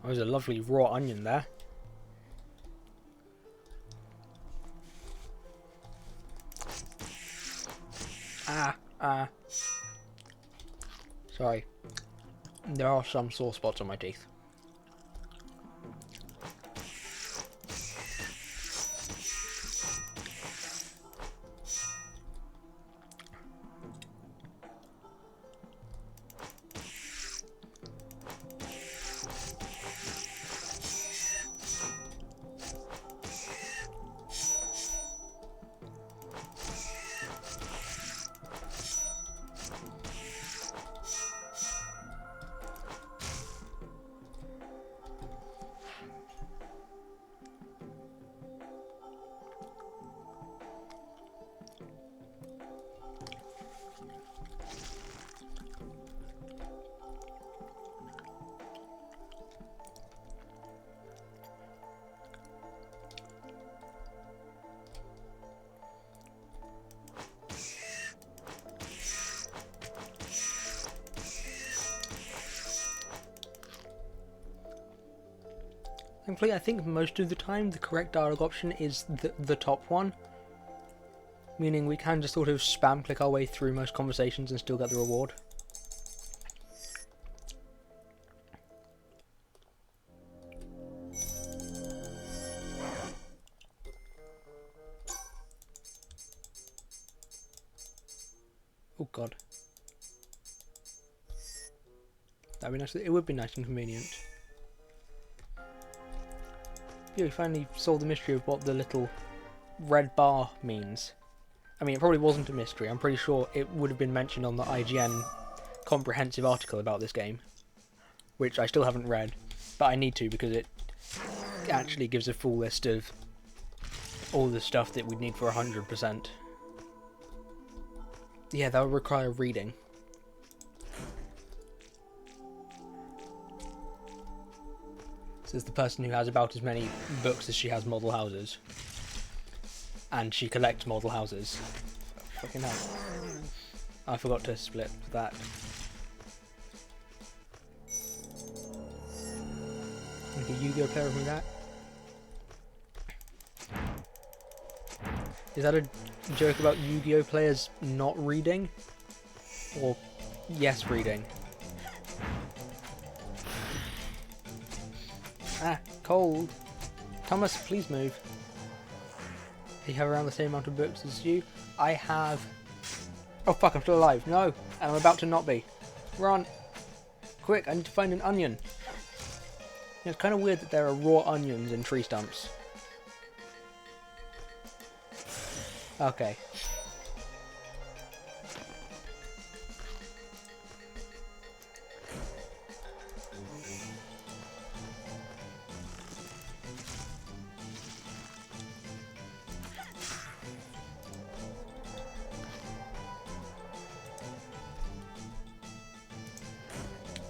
That was a lovely raw onion there. Sorry. There are some sore spots on my teeth. Thankfully, I think most of the time the correct dialogue option is the top one. Meaning we can just sort of spam click our way through most conversations and still get the reward. Oh god. That'd be nice. It would be nice and convenient. Yeah, we finally solved the mystery of what the little red bar means. I mean, it probably wasn't a mystery. I'm pretty sure it would have been mentioned on the IGN comprehensive article about this game, which I still haven't read, but I need to because it actually gives a full list of all the stuff that we'd need for 100%. Yeah, that would require reading. This is the person who has about as many books as she has model houses. And she collects model houses. Fucking hell. I forgot to split that. Okay, Yu-Gi-Oh player with me that. Is that a joke about Yu-Gi-Oh players not reading? Or yes reading? Ah, cold. Thomas, please move. Do you have around the same amount of books as you? I have... Oh fuck, I'm still alive. No! And I'm about to not be. Run! Quick, I need to find an onion. It's kind of weird that there are raw onions in tree stumps. Okay.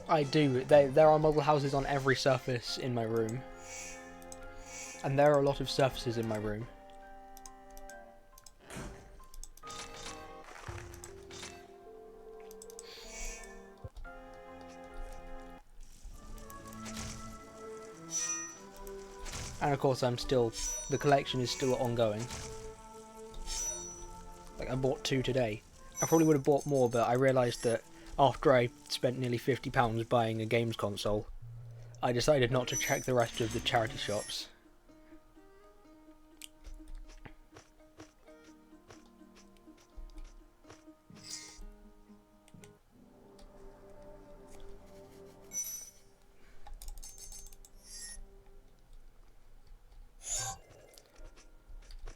I do. There are model houses on every surface in my room. And there are a lot of surfaces in my room. And of course the collection is still ongoing. Like I bought 2 today. I probably would have bought more, but I realised that after I spent nearly £50 buying a games console, I decided not to check the rest of the charity shops.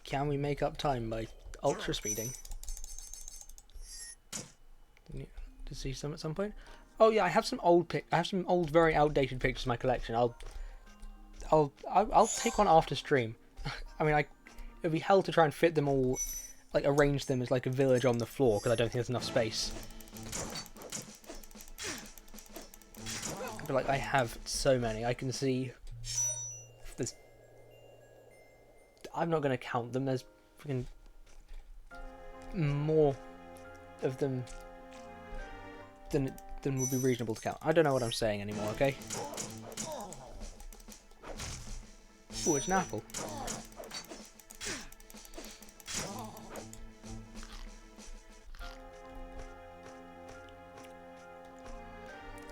Can we make up time by ultra speeding? To see some at some point. Oh yeah, I have some old, very outdated pictures in my collection. I'll take one after stream. I mean, it'd be hell to try and fit them all, like arrange them as like a village on the floor because I don't think there's enough space. But like I have so many, I can see. There's. I'm not going to count them. There's freaking more of them than than would be reasonable to count. I don't know what I'm saying anymore, okay? Ooh, it's an apple.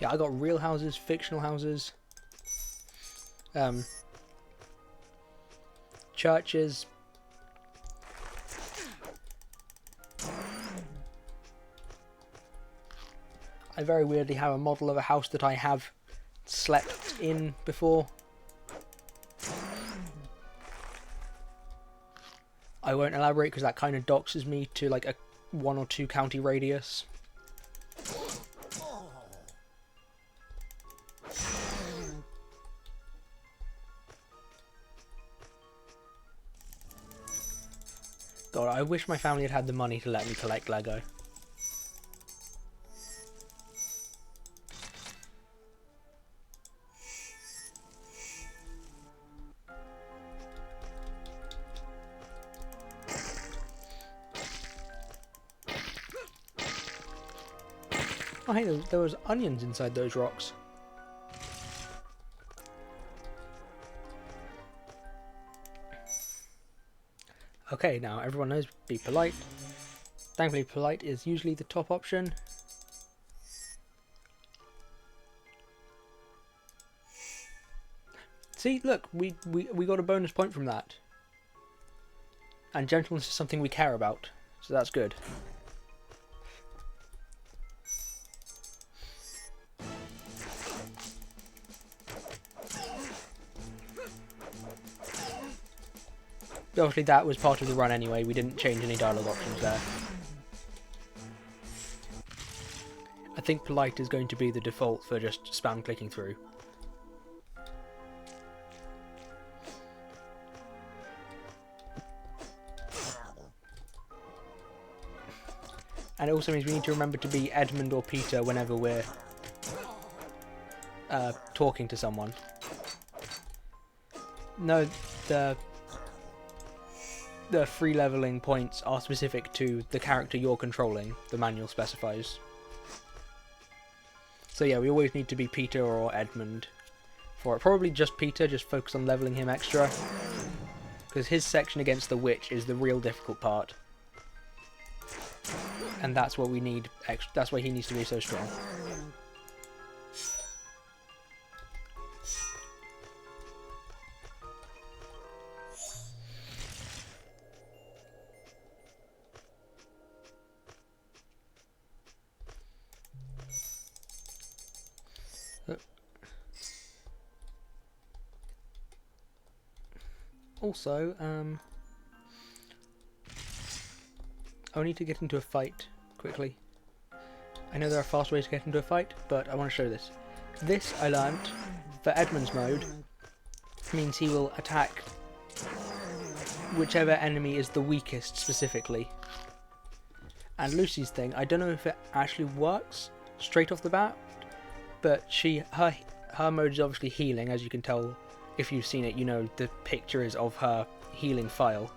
Yeah, I got real houses, fictional houses, churches. I very weirdly have a model of a house that I have slept in before. I won't elaborate because that kind of doxes me to like a 1 or 2 county radius. God, I wish my family had had the money to let me collect Lego. Oh hey, there was onions inside those rocks. Okay, now everyone knows be polite. Thankfully polite is usually the top option. See, look, we got a bonus point from that. And gentleness is something we care about, so that's good. Obviously that was part of the run anyway, we didn't change any dialogue options there. I think polite is going to be the default for just spam clicking through. And it also means we need to remember to be Edmund or Peter whenever we're talking to someone. No, the free leveling points are specific to the character you're controlling, the manual specifies. So yeah, we always need to be Peter or Edmund for it. Probably just Peter, just focus on leveling him extra. Because his section against the witch is the real difficult part. And that's what we need, that's why he needs to be so strong. Also, I need to get into a fight quickly. I know there are fast ways to get into a fight, but I want to show this. This, I learnt, for Edmund's mode, means he will attack whichever enemy is the weakest specifically. And Lucy's thing, I don't know if it actually works straight off the bat, but her mode is obviously healing, as you can tell. If you've seen it, you know the picture is of her healing file.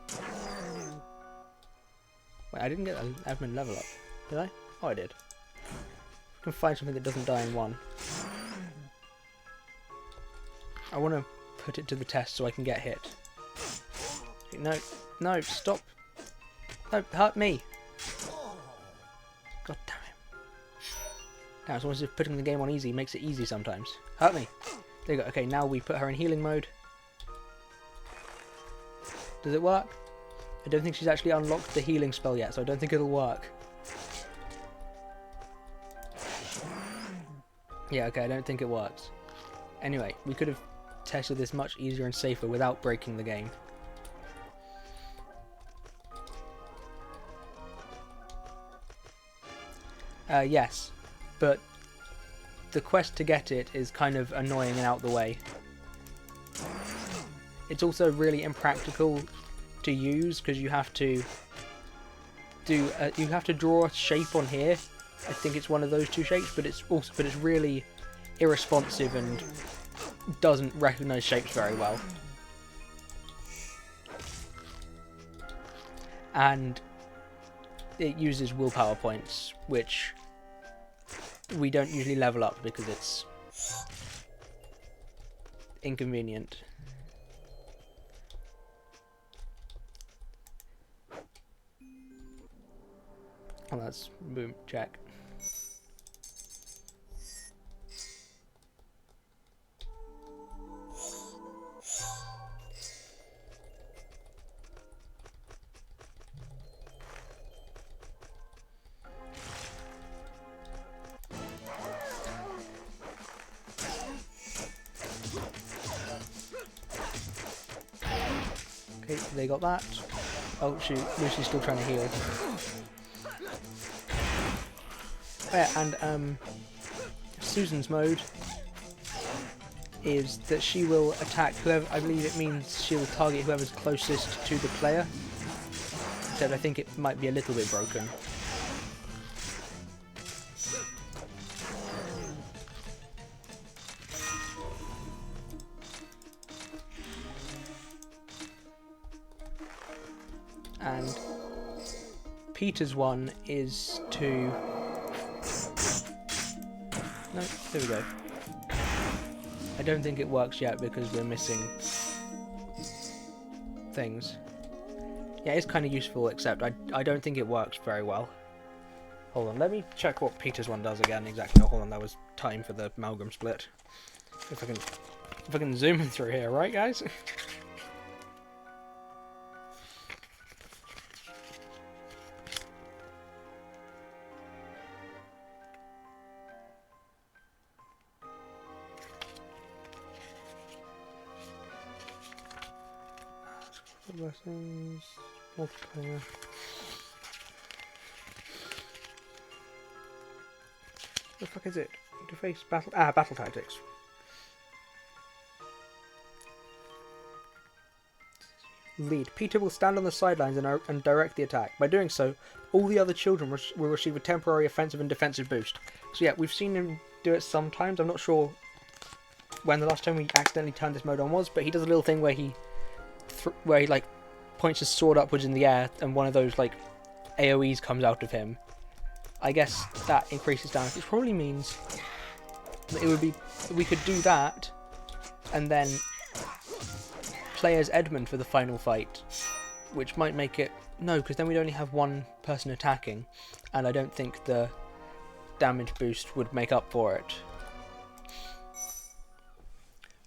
Wait, I didn't get an Edmund level up, did I? Oh, I did. I can find something that doesn't die in one. I want to put it to the test so I can get hit. No, no, stop. No, hurt me. God damn it. Now, it's almost as if putting the game on easy makes it easy sometimes. Hurt me. There you go. Okay, now we put her in healing mode. Does it work? I don't think she's actually unlocked the healing spell yet, so I don't think it'll work. Yeah, okay, I don't think it works. Anyway, we could have tested this much easier and safer without breaking the game. Yes, but the quest to get it is kind of annoying and out the way. It's also really impractical to use because you have to draw a shape on here. I think it's one of those two shapes, but it's really irresponsive and doesn't recognize shapes very well. And it uses willpower points, which we don't usually level up because it's inconvenient. Oh, that's boom, check. Okay, they got that. Oh shoot, Lucy's still trying to heal. Oh, yeah, and Susan's mode is that she will attack whoever, I believe it means she will target whoever's closest to the player. Except I think it might be a little bit broken. And Peter's one is to... No, there we go. I don't think it works yet because we're missing things. Yeah, it's kind of useful, except I don't think it works very well. Hold on, let me check what Peter's one does again exactly. Oh, hold on, that was time for the amalgam split. If I can zoom in through here, right, guys? Lessons, multiplayer. What the fuck is it? Interface battle. Battle tactics. Lead. Peter will stand on the sidelines and direct the attack. By doing so, all the other children will receive a temporary offensive and defensive boost. So yeah, we've seen him do it sometimes. I'm not sure when the last time we accidentally turned this mode on was, but he does a little thing where he like points his sword upwards in the air and one of those like AoEs comes out of him. I guess that increases damage, which probably means that it would be, we could do that and then play as Edmund for the final fight, which might make it, no, because then we'd only have one person attacking and I don't think the damage boost would make up for it.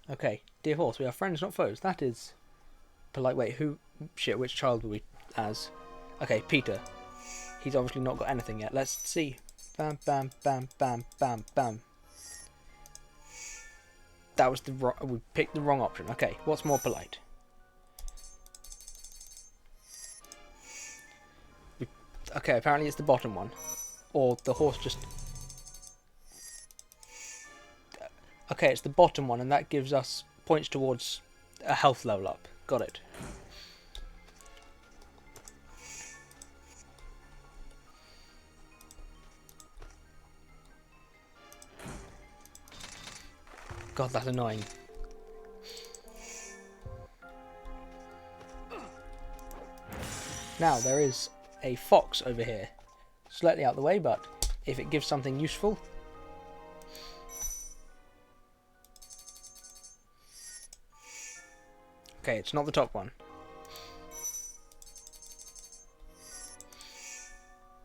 Okay, dear horse, we are friends, not foes. That is polite. Wait, which child were we as? Okay, Peter. He's obviously not got anything yet. Let's see. Bam, bam, bam, bam, bam, bam. That was we picked the wrong option. Okay, what's more polite? Okay, apparently it's the bottom one. Or the horse just... Okay, it's the bottom one, and that gives us points towards a health level up. Got it. God, that's annoying. Now, there is a fox over here. Slightly out the way, but if it gives something useful... Okay, it's not the top one.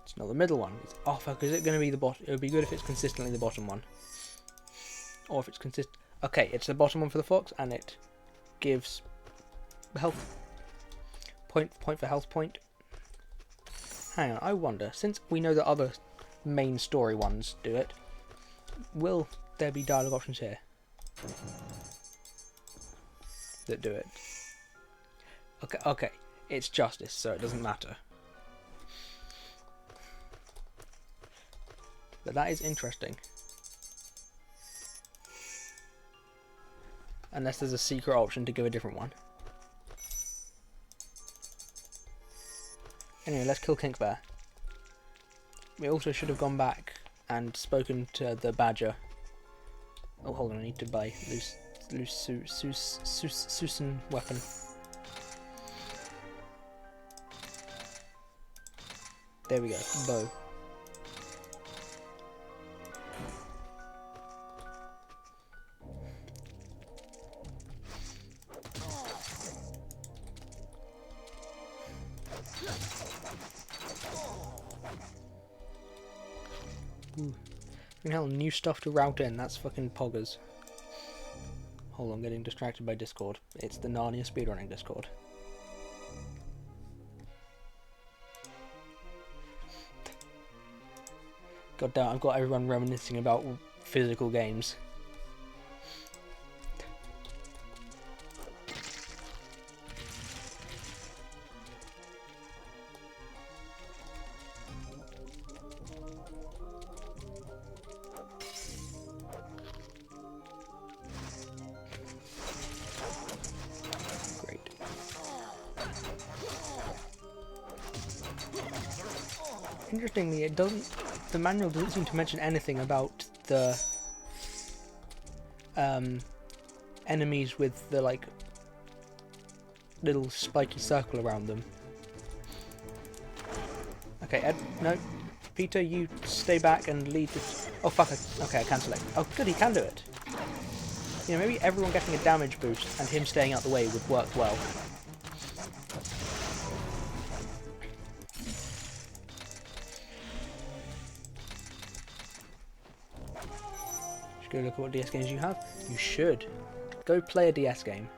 It's not the middle one. It's, oh fuck, is it going to be the bottom? It would be good if it's consistently the bottom one. Or if it's consistent... Okay, it's the bottom one for the fox, and it gives health. Point for health point. Hang on, I wonder, since we know that other main story ones do it, will there be dialogue options here that do it? Okay, it's justice, so it doesn't matter. But that is interesting. Unless there's a secret option to give a different one. Anyway, let's kill Kink Bear. We also should have gone back and spoken to the badger. Oh, hold on, I need to buy Susan weapon. There we go, bow. Hell, new stuff to route in. That's fucking poggers. Hold on, I'm getting distracted by Discord. It's the Narnia speedrunning Discord. God damn, I've got everyone reminiscing about physical games. Interestingly, it doesn't. The manual doesn't seem to mention anything about the enemies with the like little spiky circle around them. Okay, Ed, no, Peter, you stay back and lead the. Oh fuck! Okay, I can select. Oh, good, he can do it. You know, maybe everyone getting a damage boost and him staying out the way would work well. Go look at what DS games you have. You should. Go play a DS game.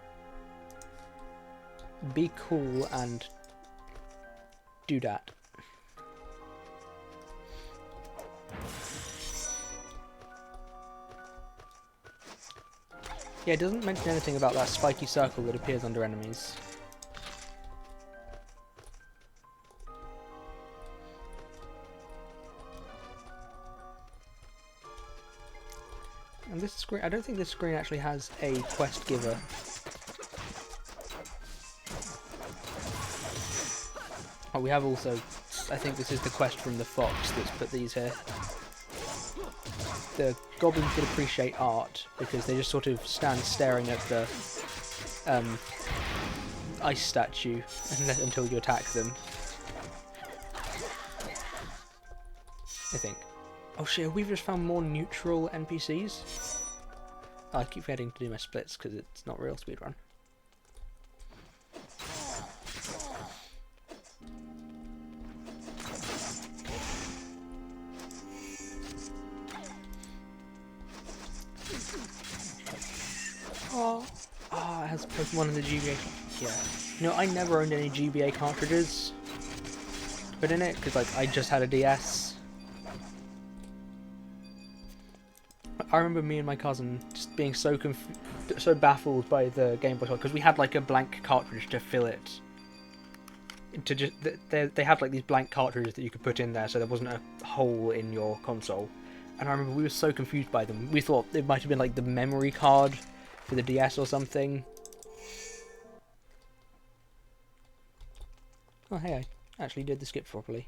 Be cool and do that. Yeah, it doesn't mention anything about that spiky circle that appears under enemies. And this screen, I don't think this screen actually has a quest giver. Oh, we have also, I think this is the quest from the fox that's put these here. The goblins would appreciate art because they just sort of stand staring at the ice statue until you attack them. I think. Oh shit, we've just found more neutral NPCs. Oh, I keep forgetting to do my splits because it's not real speedrun. Oh, it has Pokemon in the GBA. Yeah. You know, I never owned any GBA cartridges to put in it because like I just had a DS. I remember me and my cousin just being so baffled by the Game Boy because we had like a blank cartridge to fill it. To just they had like these blank cartridges that you could put in there, so there wasn't a hole in your console. And I remember we were so confused by them. We thought it might have been like the memory card for the DS or something. Oh hey, I actually did the skip properly.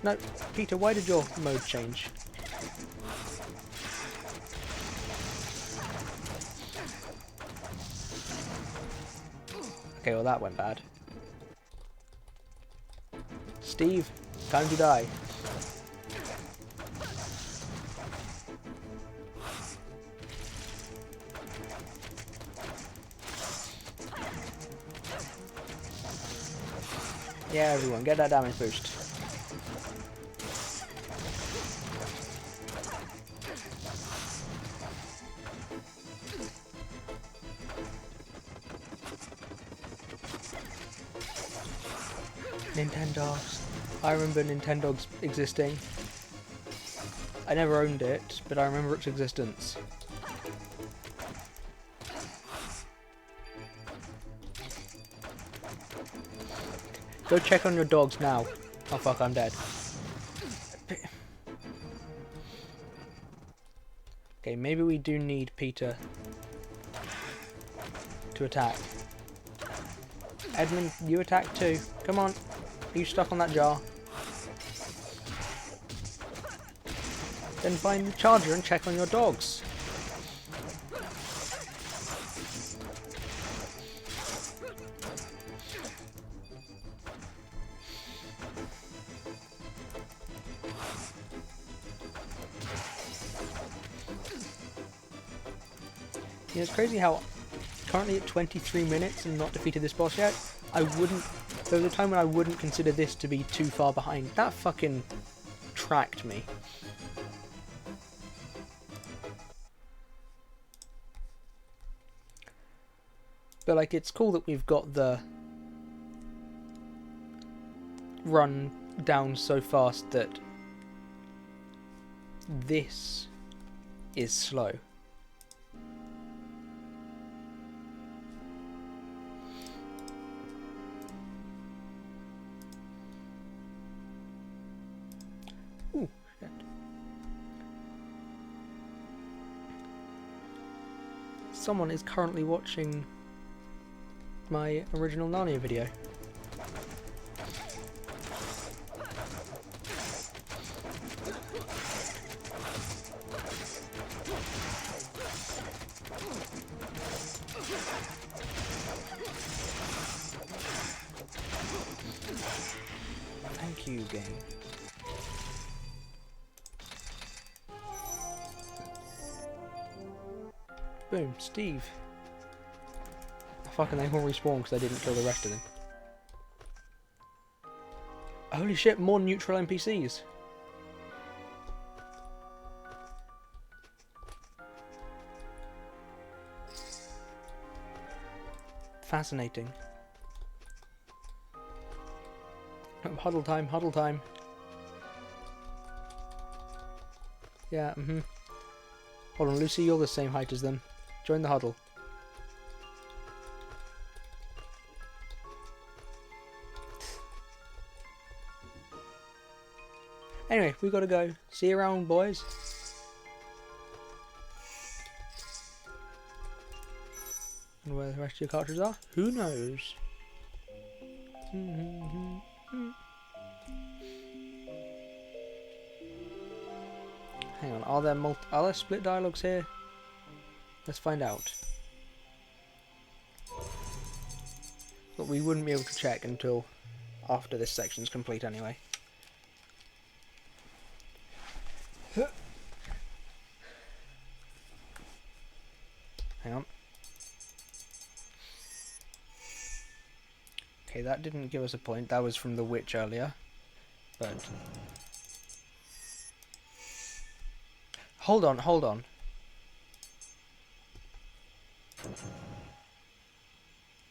No, Peter, why did your mode change? Okay, well that went bad. Steve, time to die. Yeah, everyone, get that damage boost. Nintendogs. I remember Nintendogs existing. I never owned it, but I remember its existence. Go check on your dogs now. Oh fuck, I'm dead. Okay, maybe we do need Peter to attack. Edmund, you attack too. Come on. Are you stuck on that jar? Then find the charger and check on your dogs. You know, it's crazy how currently at 23 minutes and not defeated this boss yet. I wouldn't There was a time when I wouldn't consider this to be too far behind. That fucking tracked me. But like, it's cool that we've got the run down so fast that this is slow. Ooh, shit. Someone is currently watching my original Narnia video. Thank you, game. Boom, Steve. Fucking they all respawn because I didn't kill the rest of them. Holy shit, more neutral NPCs. Fascinating. Huddle time, huddle time. Yeah, Hold on, Lucy, you're the same height as them. Join the huddle. Anyway, we gotta go. See you around, boys. And where the rest of your cartridges are? Who knows? Hang on, are there split dialogues here? Let's find out. But we wouldn't be able to check until after this section's complete anyway. Hang on. Okay, that didn't give us a point. That was from the witch earlier. But hold on, hold on.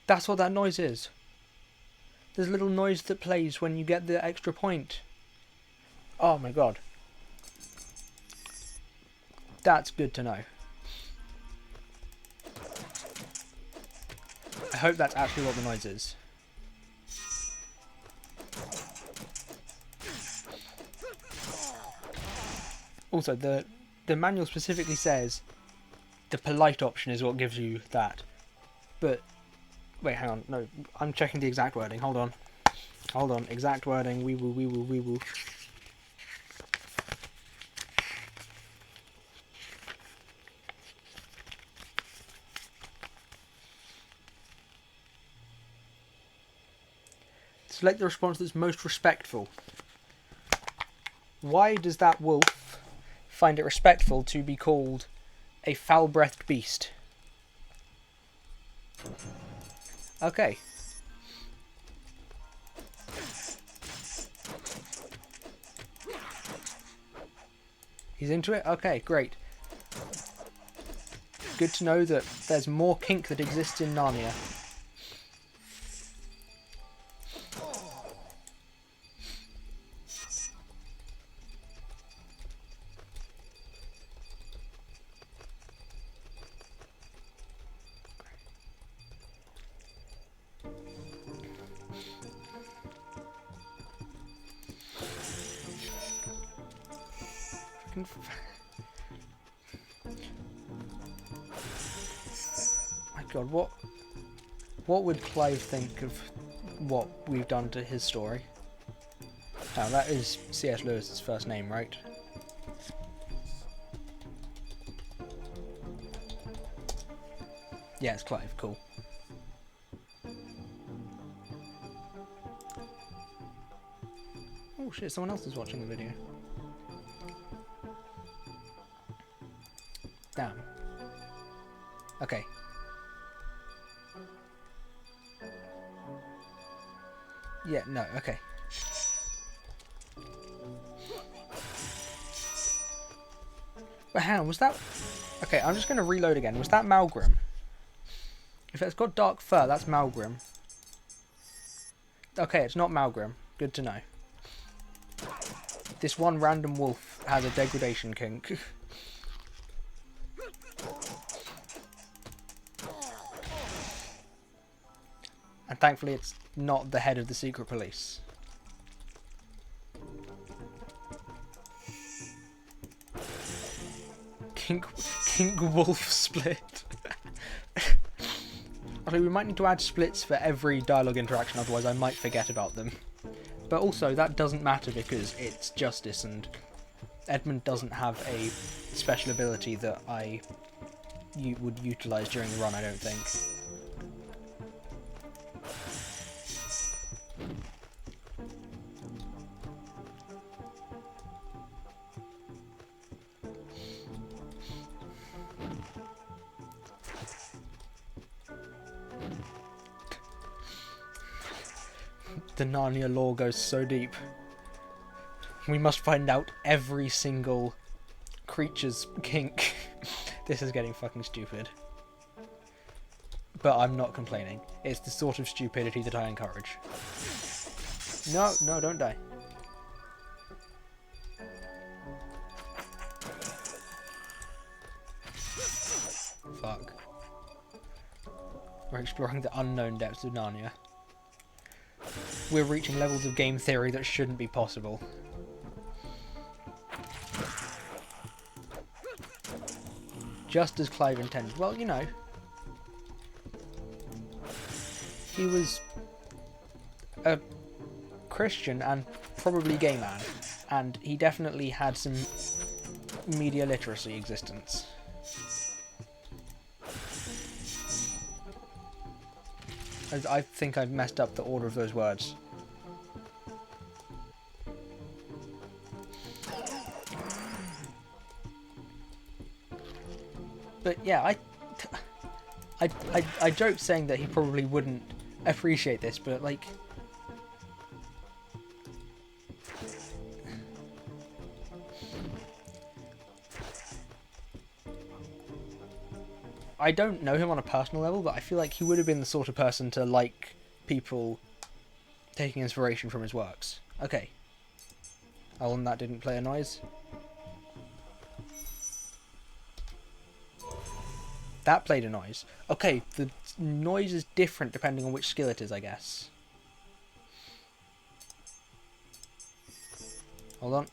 That's what that noise is. There's a little noise that plays when you get the extra point. Oh my god. That's good to know. I hope that's actually what the noise is. Also, the manual specifically says the polite option is what gives you that. But, wait, hang on. No, I'm checking the exact wording. Hold on. Hold on. Exact wording. We will. Select the response that's most respectful. Why does that wolf find it respectful to be called a foul-breathed beast? Okay. He's into it? Okay, great. Good to know that there's more kink that exists in Narnia. My god, what would Clive think of what we've done to his story? Now that is C.S. Lewis's first name, right? Yeah, it's Clive, cool. Oh shit, someone else is watching the video. Damn. Okay. Yeah, no, okay. But hang on, was that... Okay, I'm just going to reload again. Was that Malgrim? If it's got dark fur, that's Malgrim. Okay, it's not Malgrim. Good to know. This one random wolf has a degradation kink. And thankfully it's not the head of the secret police. Kink wolf split. Okay, we might need to add splits for every dialogue interaction, otherwise I might forget about them. But also, that doesn't matter because it's Justice, and Edmund doesn't have a special ability that I would utilise during the run, I don't think. The Narnia lore goes so deep. We must find out every single creature's kink. This is getting fucking stupid. But I'm not complaining. It's the sort of stupidity that I encourage. No, no, don't die. Fuck. We're exploring the unknown depths of Narnia. We're reaching levels of game theory that shouldn't be possible. Just as Clive intended. Well, you know. He was a Christian and probably gay man. And he definitely had some media literacy existence. I think I've messed up the order of those words. But yeah, I joked saying that he probably wouldn't appreciate this, but like... I don't know him on a personal level, but I feel like he would have been the sort of person to like people taking inspiration from his works. Okay. Oh, and that didn't play a noise. That played a noise. Okay, the noise is different depending on which skill it is, I guess. Hold on.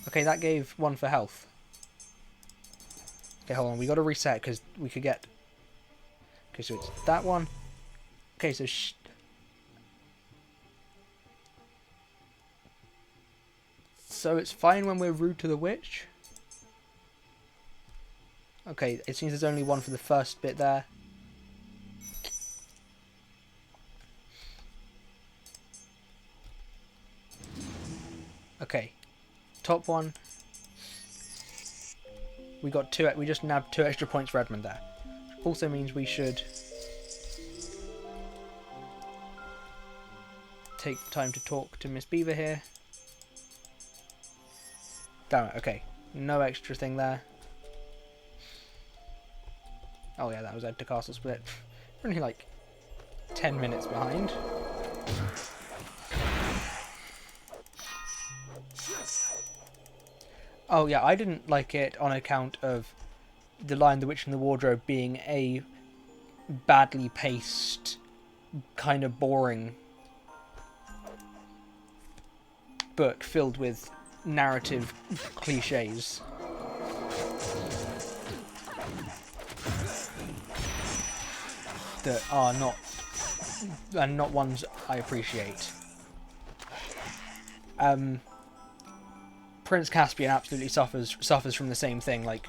Okay, that gave one for health. Okay, hold on, we gotta reset because we could get... Okay, so it's that one. Okay, so... So it's fine when we're rude to the witch? Okay, it seems there's only one for the first bit there. Okay, top one. We got two. We just nabbed 2 extra points for Edmund there. Also means we should take time to talk to Miss Beaver here. Damn it. Okay, no extra thing there. Oh yeah, that was Ed to Castle Split. We're only like 10 minutes behind. Oh yeah, I didn't like it on account of The Lion, the Witch and the Wardrobe being a badly paced, kind of boring book filled with narrative cliches. That are not ones I appreciate. Prince Caspian absolutely suffers from the same thing. Like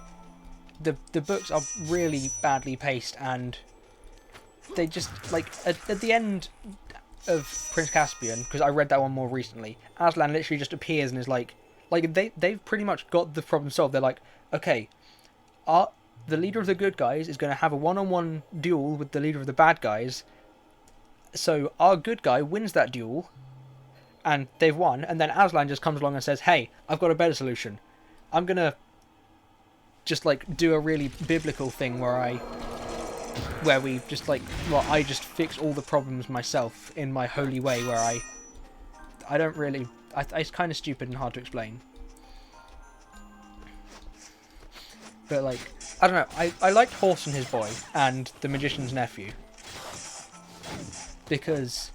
the books are really badly paced, and they just like at the end of Prince Caspian, because I read that one more recently, Aslan literally just appears and is like they've pretty much got the problem solved. They're like, okay, the leader of the good guys is going to have a one-on-one duel with the leader of the bad guys, So our good guy wins that duel, and they've won, and then Aslan just comes along and says, hey, I've got a better solution. I'm gonna just, like, do a really biblical thing where we just, like, well, I just fix all the problems myself in my holy way, where I don't really, it's kind of stupid and hard to explain. But, like, I don't know, I liked Horse and His Boy and The Magician's Nephew, because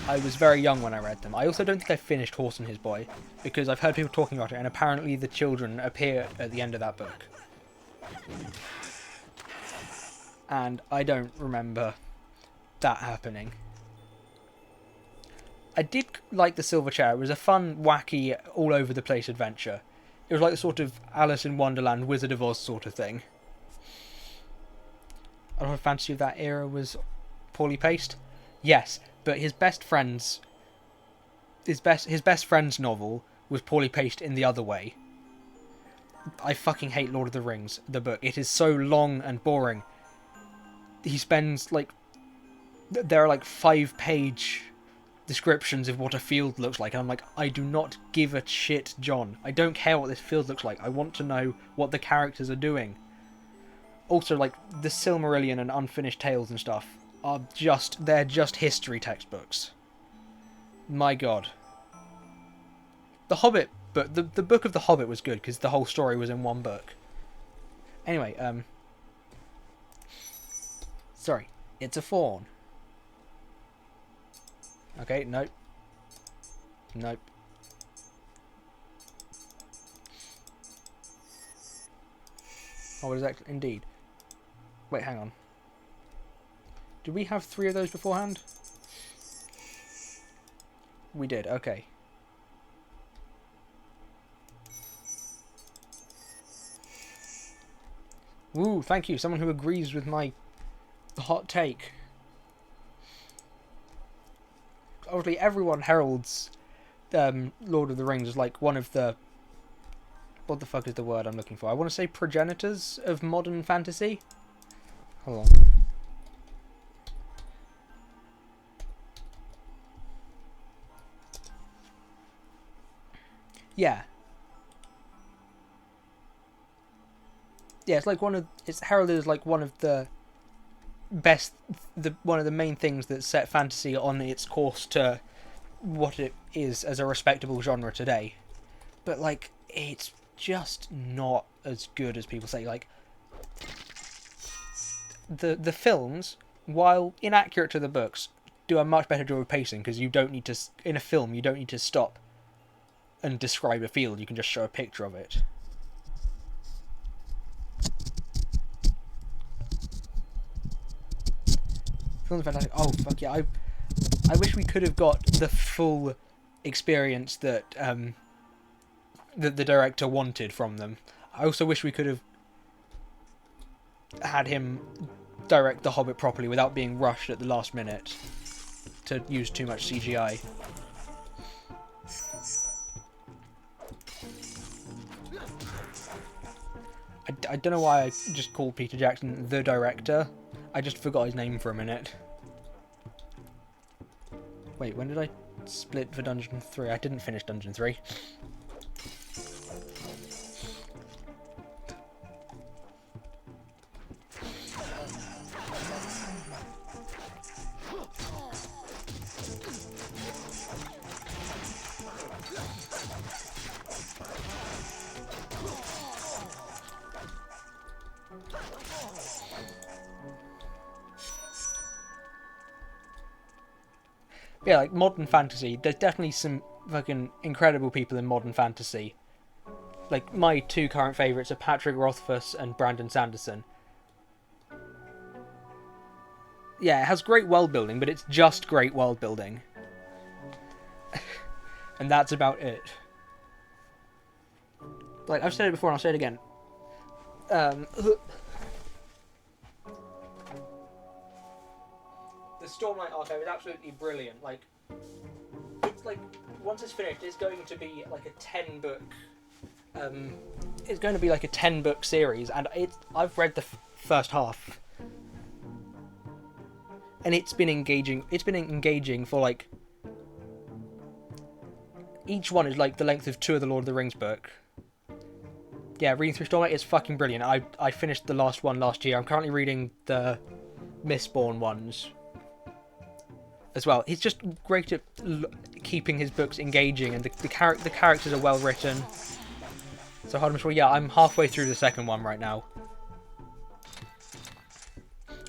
I was very young when I read them. I also don't think I finished Horse and His Boy, because I've heard people talking about it, and apparently the children appear at the end of that book. And I don't remember that happening. I did like The Silver Chair. It was a fun, wacky, all-over-the-place adventure. It was like the sort of Alice in Wonderland, Wizard of Oz sort of thing. I don't know if Fantasy of that era was poorly paced. Yes, but his best friend's novel was poorly paced in the other way. I fucking hate Lord of the Rings, the book. It is so long and boring. He spends, like, there are like 5-page descriptions of what a field looks like, and I'm like, I do not give a shit, John. I don't care what this field looks like. I want to know what the characters are doing. Also, like, the Silmarillion and Unfinished Tales and stuff are they're just history textbooks. My god. The Hobbit, but the book of The Hobbit was good, because the whole story was in one book. Anyway, sorry, it's a fawn. Okay, nope. Nope. Oh, what is that? Indeed. Wait, hang on. Did we have 3 of those beforehand? We did, okay. Woo, thank you. Someone who agrees with my hot take. Obviously, everyone heralds Lord of the Rings as, like, one of the... What the fuck is the word I'm looking for? I want to say progenitors of modern fantasy? Hold on. Yeah. Yeah, it's like it's heralded as like one of the best, one of the main things that set fantasy on its course to what it is as a respectable genre today. But, like, it's just not as good as people say. Like, the films, while inaccurate to the books, do a much better job of pacing, because you don't need to, in a film, you don't need to stop and describe a field, you can just show a picture of it. Films are fantastic. Oh, fuck yeah, I wish we could have got the full experience that that the director wanted from them. I also wish we could have had him direct The Hobbit properly without being rushed at the last minute to use too much CGI. I don't know why I just called Peter Jackson the director. I just forgot his name for a minute. Wait, when did I split for Dungeon 3? I didn't finish Dungeon 3. Yeah, like, modern fantasy, there's definitely some fucking incredible people in modern fantasy. Like, my 2 current favourites are Patrick Rothfuss and Brandon Sanderson. Yeah, it has great world building, but it's just great world building. And that's about it. Like, I've said it before and I'll say it again. The Stormlight Archive is absolutely brilliant. Like, it's like, once it's finished, it's going to be like a 10-book. It's going to be like a 10-book series, and I've read the first half, and it's been engaging. It's been engaging for like, each one is like the length of 2 of the Lord of the Rings book. Yeah, reading through Stormlight is fucking brilliant. I finished the last one last year. I'm currently reading the Mistborn ones as well. He's just great at keeping his books engaging, and the characters are well written. So hard, I'm sure. Yeah, I'm halfway through the second one right now.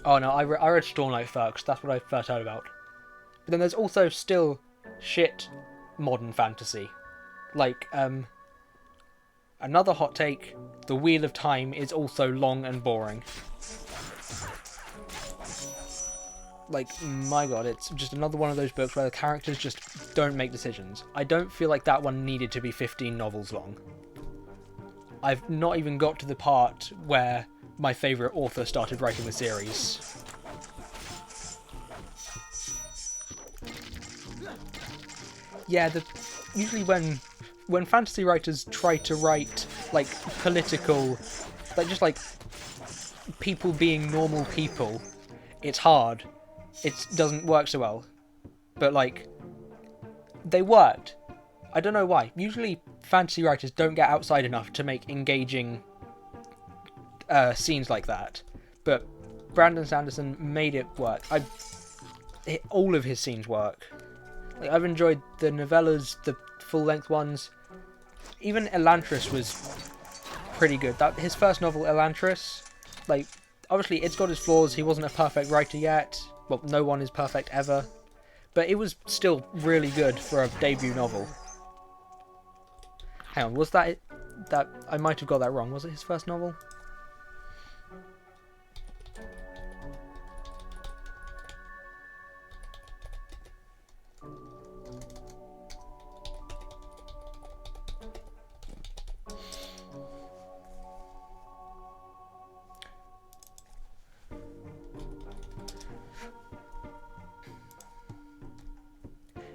Oh no, I read Stormlight first. That's what I first heard about. But then there's also still shit modern fantasy, like another hot take: The Wheel of Time is also long and boring. Like, my god, it's just another one of those books where the characters just don't make decisions. I don't feel like that one needed to be 15 novels long. I've not even got to the part where my favourite author started writing the series. Yeah, usually when fantasy writers try to write, like, political, like, just like people being normal people, it's hard. It doesn't work so well. But, like, they worked. I don't know why. Usually fantasy writers don't get outside enough to make engaging scenes like that. But Brandon Sanderson made it work. All of his scenes work. Like, I've enjoyed the novellas, the full-length ones. Even Elantris was pretty good. His first novel, Elantris, like, obviously it's got its flaws. He wasn't a perfect writer yet. Well, no one is perfect ever. But it was still really good for a debut novel. Hang on, was that it? That I might have got that wrong. Was it his first novel?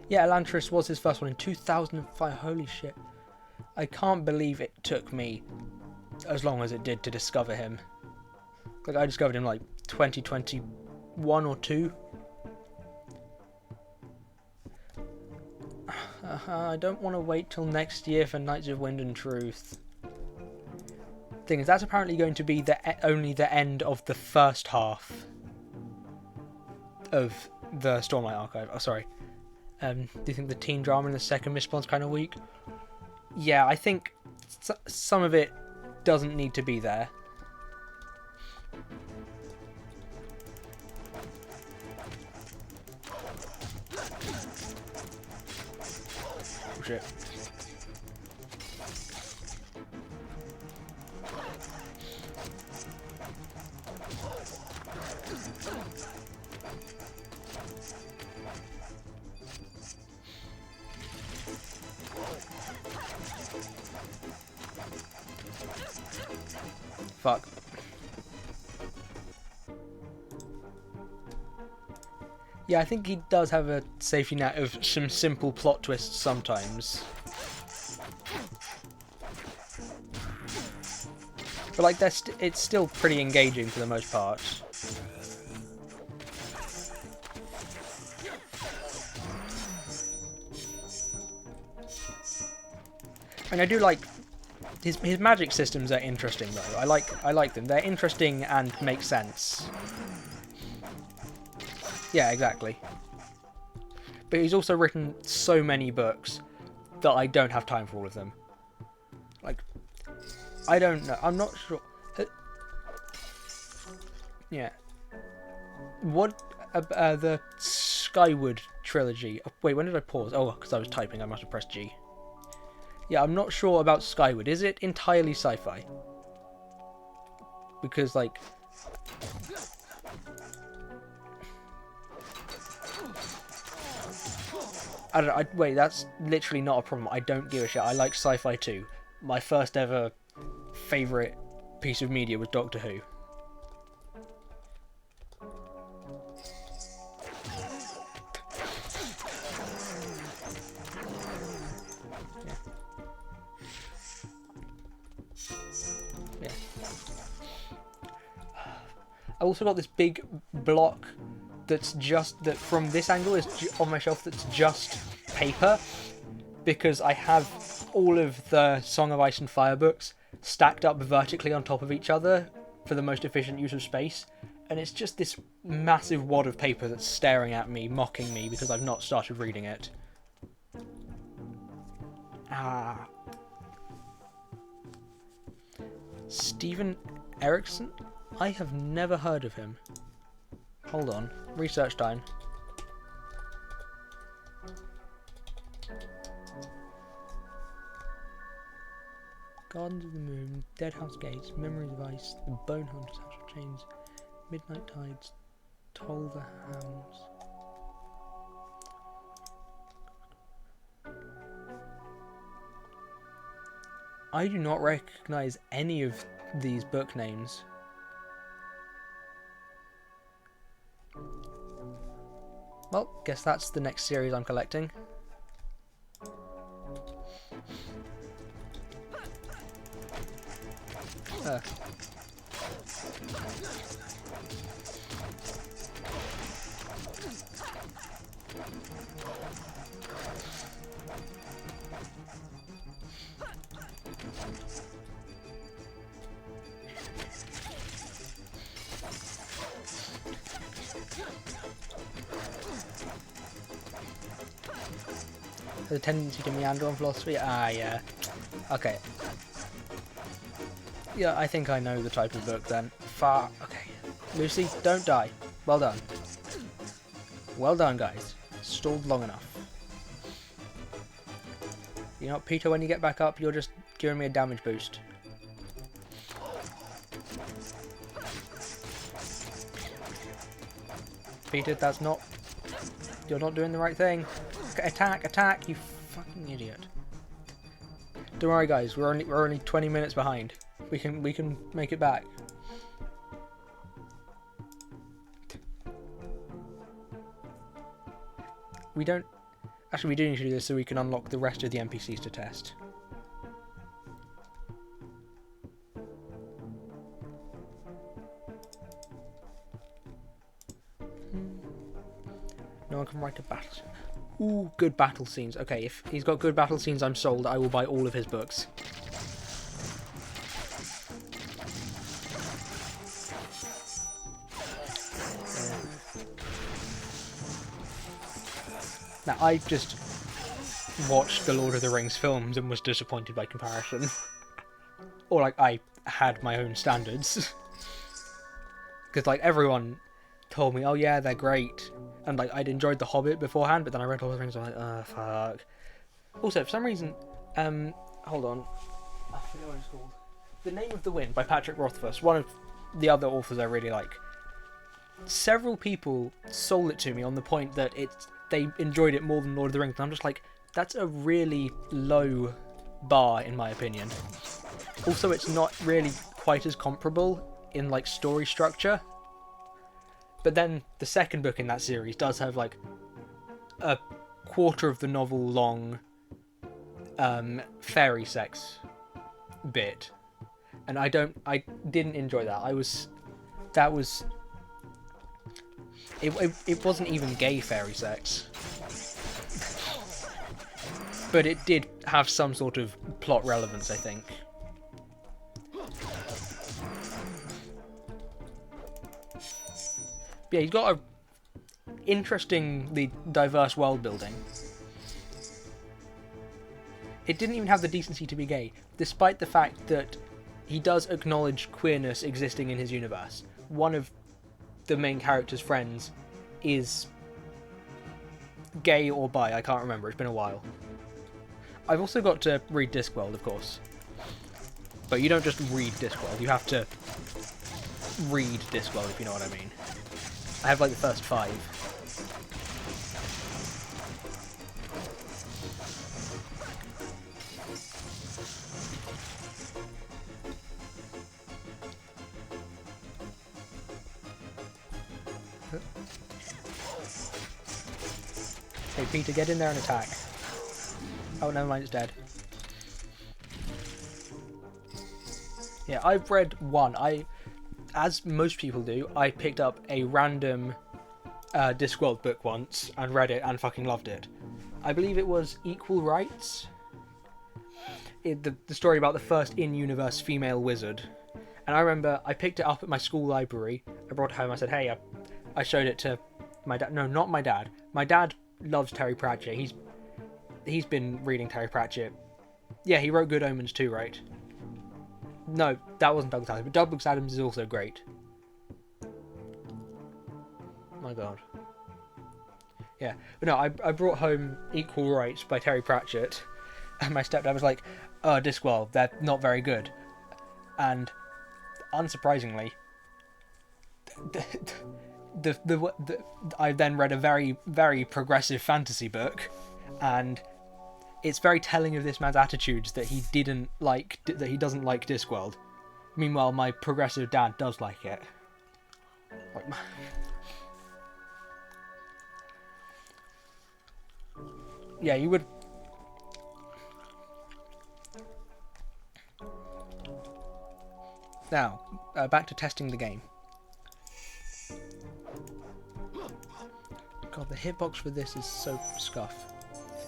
Yeah, Elantris was his first one in 2005. Holy shit. I can't believe it took me as long as it did to discover him. Like, I discovered him like 2021 or 2. I don't want to wait till next year for Knights of Wind and Truth. Thing is, that's apparently going to be only the end of the first half of the Stormlight archive. Oh, sorry. Do you think the teen drama in the second Mistborn's kind of weak? Yeah, I think some of it doesn't need to be there. Oh shit. Fuck. Yeah, I think he does have a safety net of some simple plot twists sometimes. But like, it's still pretty engaging for the most part. And I do like his magic systems are interesting though. I like them. They're interesting and make sense. Yeah, exactly. But he's also written so many books that I don't have time for all of them. Like, I don't know. I'm not sure. Yeah. What the Skyward trilogy? Oh, wait, when did I pause? Oh, because I was typing. I must have pressed G. Yeah, I'm not sure about Skyward. Is it entirely sci-fi? Because, like... I don't know. Wait, that's literally not a problem. I don't give a shit. I like sci-fi too. My first ever favourite piece of media was Doctor Who. I also got this big block that's just that from this angle is on my shelf that's just paper, because I have all of the Song of Ice and Fire books stacked up vertically on top of each other for the most efficient use of space, and it's just this massive wad of paper that's staring at me, mocking me because I've not started reading it. Ah. Steven Erickson? I have never heard of him. Hold on. Research time. Gardens of the Moon, Dead House Gates, Memories of Ice, The Bone Hunters, House of Chains, Midnight Tides, Toll the Hounds. I do not recognise any of these book names. Well, guess that's the next series I'm collecting. The tendency to meander on philosophy? Ah, yeah. Okay. Yeah, I think I know the type of book then. Okay. Lucy, don't die. Well done. Well done, guys. Stalled long enough. You know what, Peter, when you get back up, you're just giving me a damage boost. Peter, that's not... You're not doing the right thing. Okay, attack, attack, you fucking idiot. Don't worry, guys. We're only 20 minutes behind. We can make it back. We don't... Actually, we do need to do this so we can unlock the rest of the NPCs to test. No one can write a battle. Ooh, good battle scenes. Okay, if he's got good battle scenes, I'm sold. I will buy all of his books. Now, I just watched the Lord of the Rings films and was disappointed by comparison. Or, like, I had my own standards. Because, like, everyone told me, oh yeah, they're great. And, like, I'd enjoyed The Hobbit beforehand, but then I read Lord of the Rings and I'm like, fuck. Also, for some reason, hold on. I forget what it's called. The Name of the Wind by Patrick Rothfuss, one of the other authors I really like. Several people sold it to me on the point that they enjoyed it more than Lord of the Rings, and I'm just like, that's a really low bar in my opinion. Also, it's not really quite as comparable in, like, story structure. But then the second book in that series does have, like, a quarter of the novel long fairy sex bit. And I didn't enjoy that. It wasn't even gay fairy sex. But it did have some sort of plot relevance, I think. Yeah, he's got a interestingly diverse world building. It didn't even have the decency to be gay, despite the fact that he does acknowledge queerness existing in his universe. One of the main character's friends is gay or bi, I can't remember, it's been a while. I've also got to read Discworld, of course. But you don't just read Discworld, you have to read Discworld, if you know what I mean. I have, like, the first 5. Hey, Peter, get in there and attack. Oh, never mind, it's dead. Yeah, I've read one. As most people do, I picked up a random Discworld book once and read it and fucking loved it. I believe it was Equal Rights. The story about the first in-universe female wizard. And I remember I picked it up at my school library. I brought it home. I said, hey, I showed it to my dad. No, not my dad. My dad loves Terry Pratchett. He's been reading Terry Pratchett. Yeah, he wrote Good Omens too, right? No, that wasn't Douglas Adams, but Douglas Adams is also great. My god. Yeah, but no, I brought home Equal Rights by Terry Pratchett, and my stepdad was like, "Oh, Discworld, they're not very good," and unsurprisingly, I then read a very, very progressive fantasy book, and it's very telling of this man's attitudes that he doesn't like Discworld. Meanwhile, my progressive dad does like it. Like, yeah, you would. Now, back to testing the game. God, the hitbox for this is so scuff.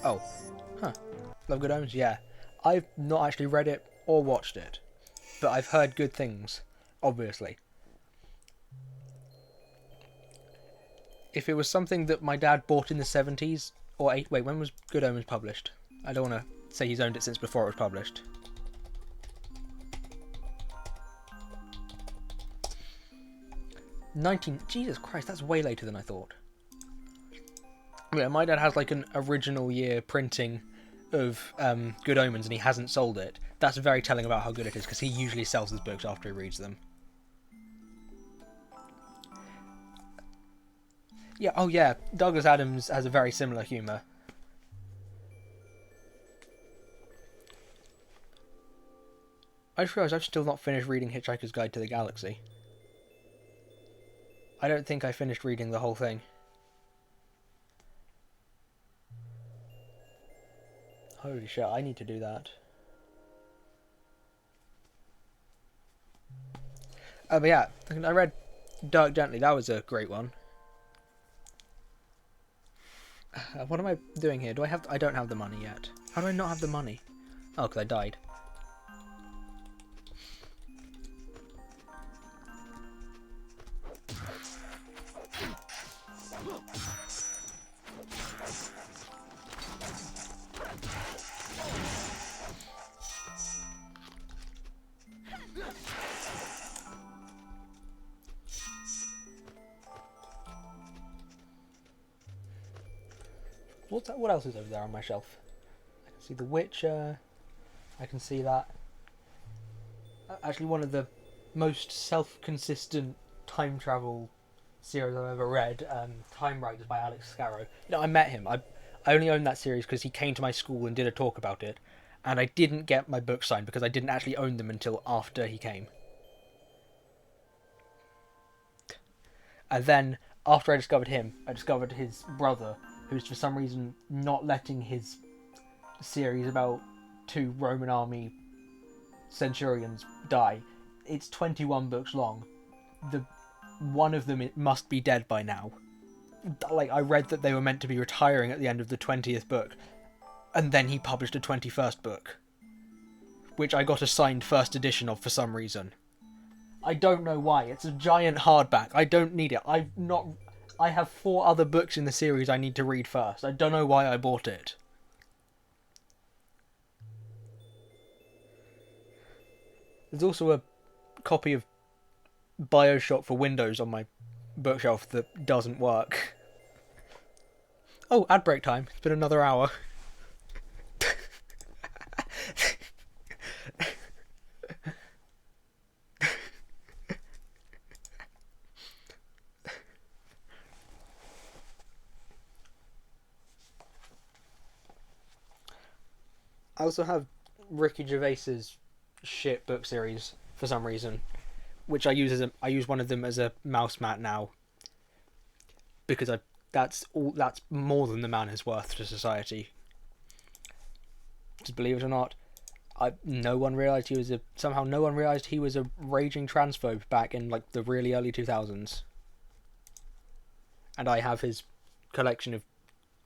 Oh, huh. Love Good Omens? Yeah. I've not actually read it or watched it, but I've heard good things, obviously. If it was something that my dad bought in the 70s, or wait, when was Good Omens published? I don't want to say he's owned it since before it was published. Jesus Christ, that's way later than I thought. Yeah, my dad has like an original year printing of Good Omens and he hasn't sold it. That's very telling about how good it is, because he usually sells his books after he reads them. Yeah, oh yeah, Douglas Adams has a very similar humour. I just realised I've still not finished reading Hitchhiker's Guide to the Galaxy. I don't think I finished reading the whole thing. Holy shit, I need to do that. But yeah, I read Dark Gently, that was a great one. What am I doing here? I don't have the money yet. How do I not have the money? Oh, because I died. What else is over there on my shelf? I can see The Witcher. I can see that. Actually, one of the most self-consistent time travel series I've ever read, Time Riders by Alex Scarrow. You know, I met him. I only own that series because he came to my school and did a talk about it, and I didn't get my books signed because I didn't actually own them until after he came. And then, after I discovered him, I discovered his brother, who's for some reason not letting his series about 2 Roman army centurions die. It's 21 books long. One of them, it must be dead by now. Like, I read that they were meant to be retiring at the end of the 20th book, and then he published a 21st book, which I got a signed first edition of for some reason. I don't know why. It's a giant hardback. I don't need it. I have 4 other books in the series I need to read first. I don't know why I bought it. There's also a copy of BioShock for Windows on my bookshelf that doesn't work. Oh, ad break time. It's been another hour. I also have Ricky Gervais's shit book series for some reason, which I use one of them as a mouse mat now, because that's more than the man is worth to society. Just believe it or not, no one realized he was a raging transphobe back in like the really early 2000s. and I have his collection of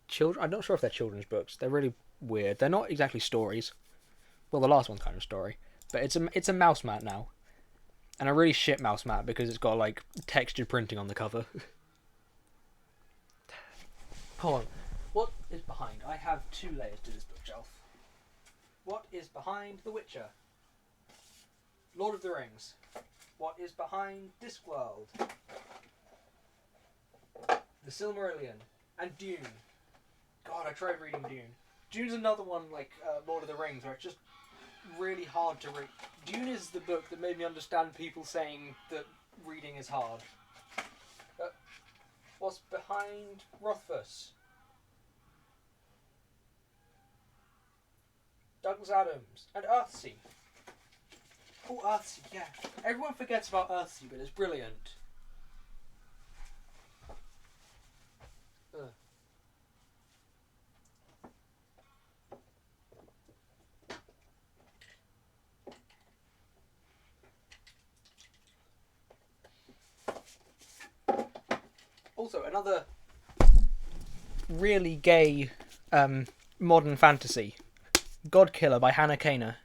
children. I'm not sure if they're children's books. They're really weird. They're not exactly stories. Well, the last one's kind of a story, but it's a mouse mat now, and a really shit mouse mat because it's got like textured printing on the cover. Hold on. What is behind? I have 2 layers to this bookshelf. What is behind The Witcher? Lord of the Rings. What is behind Discworld? The Silmarillion. And Dune. God, I tried reading Dune. Dune's another one like Lord of the Rings where it's just really hard to read. Dune is the book that made me understand people saying that reading is hard. What's behind Rothfuss? Douglas Adams and Earthsea. Oh, Earthsea, yeah. Everyone forgets about Earthsea, but it's brilliant. Ugh. Also, another really gay modern fantasy, Godkiller by Hannah Kaner.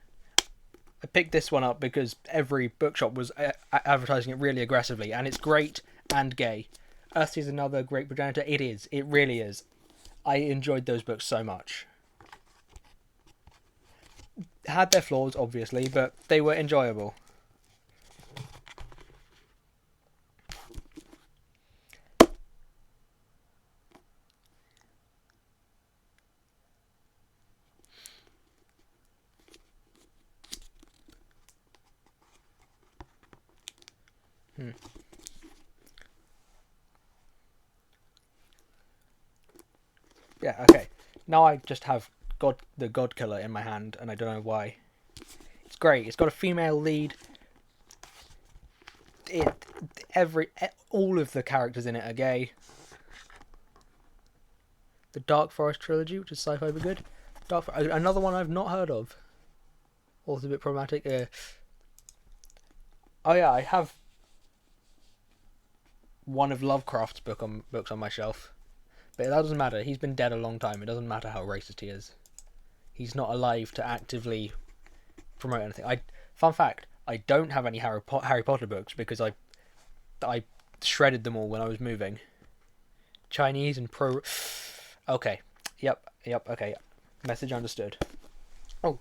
I picked this one up because every bookshop was advertising it really aggressively, and it's great and gay. Earthsea is another great progenitor. It is. It really is. I enjoyed those books so much. Had their flaws, obviously, but they were enjoyable. Yeah, okay. Now I just have the Godkiller in my hand, and I don't know why. It's great. It's got a female lead. All of the characters in it are gay. The Dark Forest trilogy, which is sci-fi but good. Another one I've not heard of. Also a bit problematic. Oh yeah, I have one of Lovecraft's books on my shelf. But that doesn't matter. He's been dead a long time. It doesn't matter how racist he is. He's not alive to actively promote anything. Fun fact, I don't have any Harry Potter books because I shredded them all when I was moving. Chinese and pro... Okay. Yep, okay. Message understood. Oh,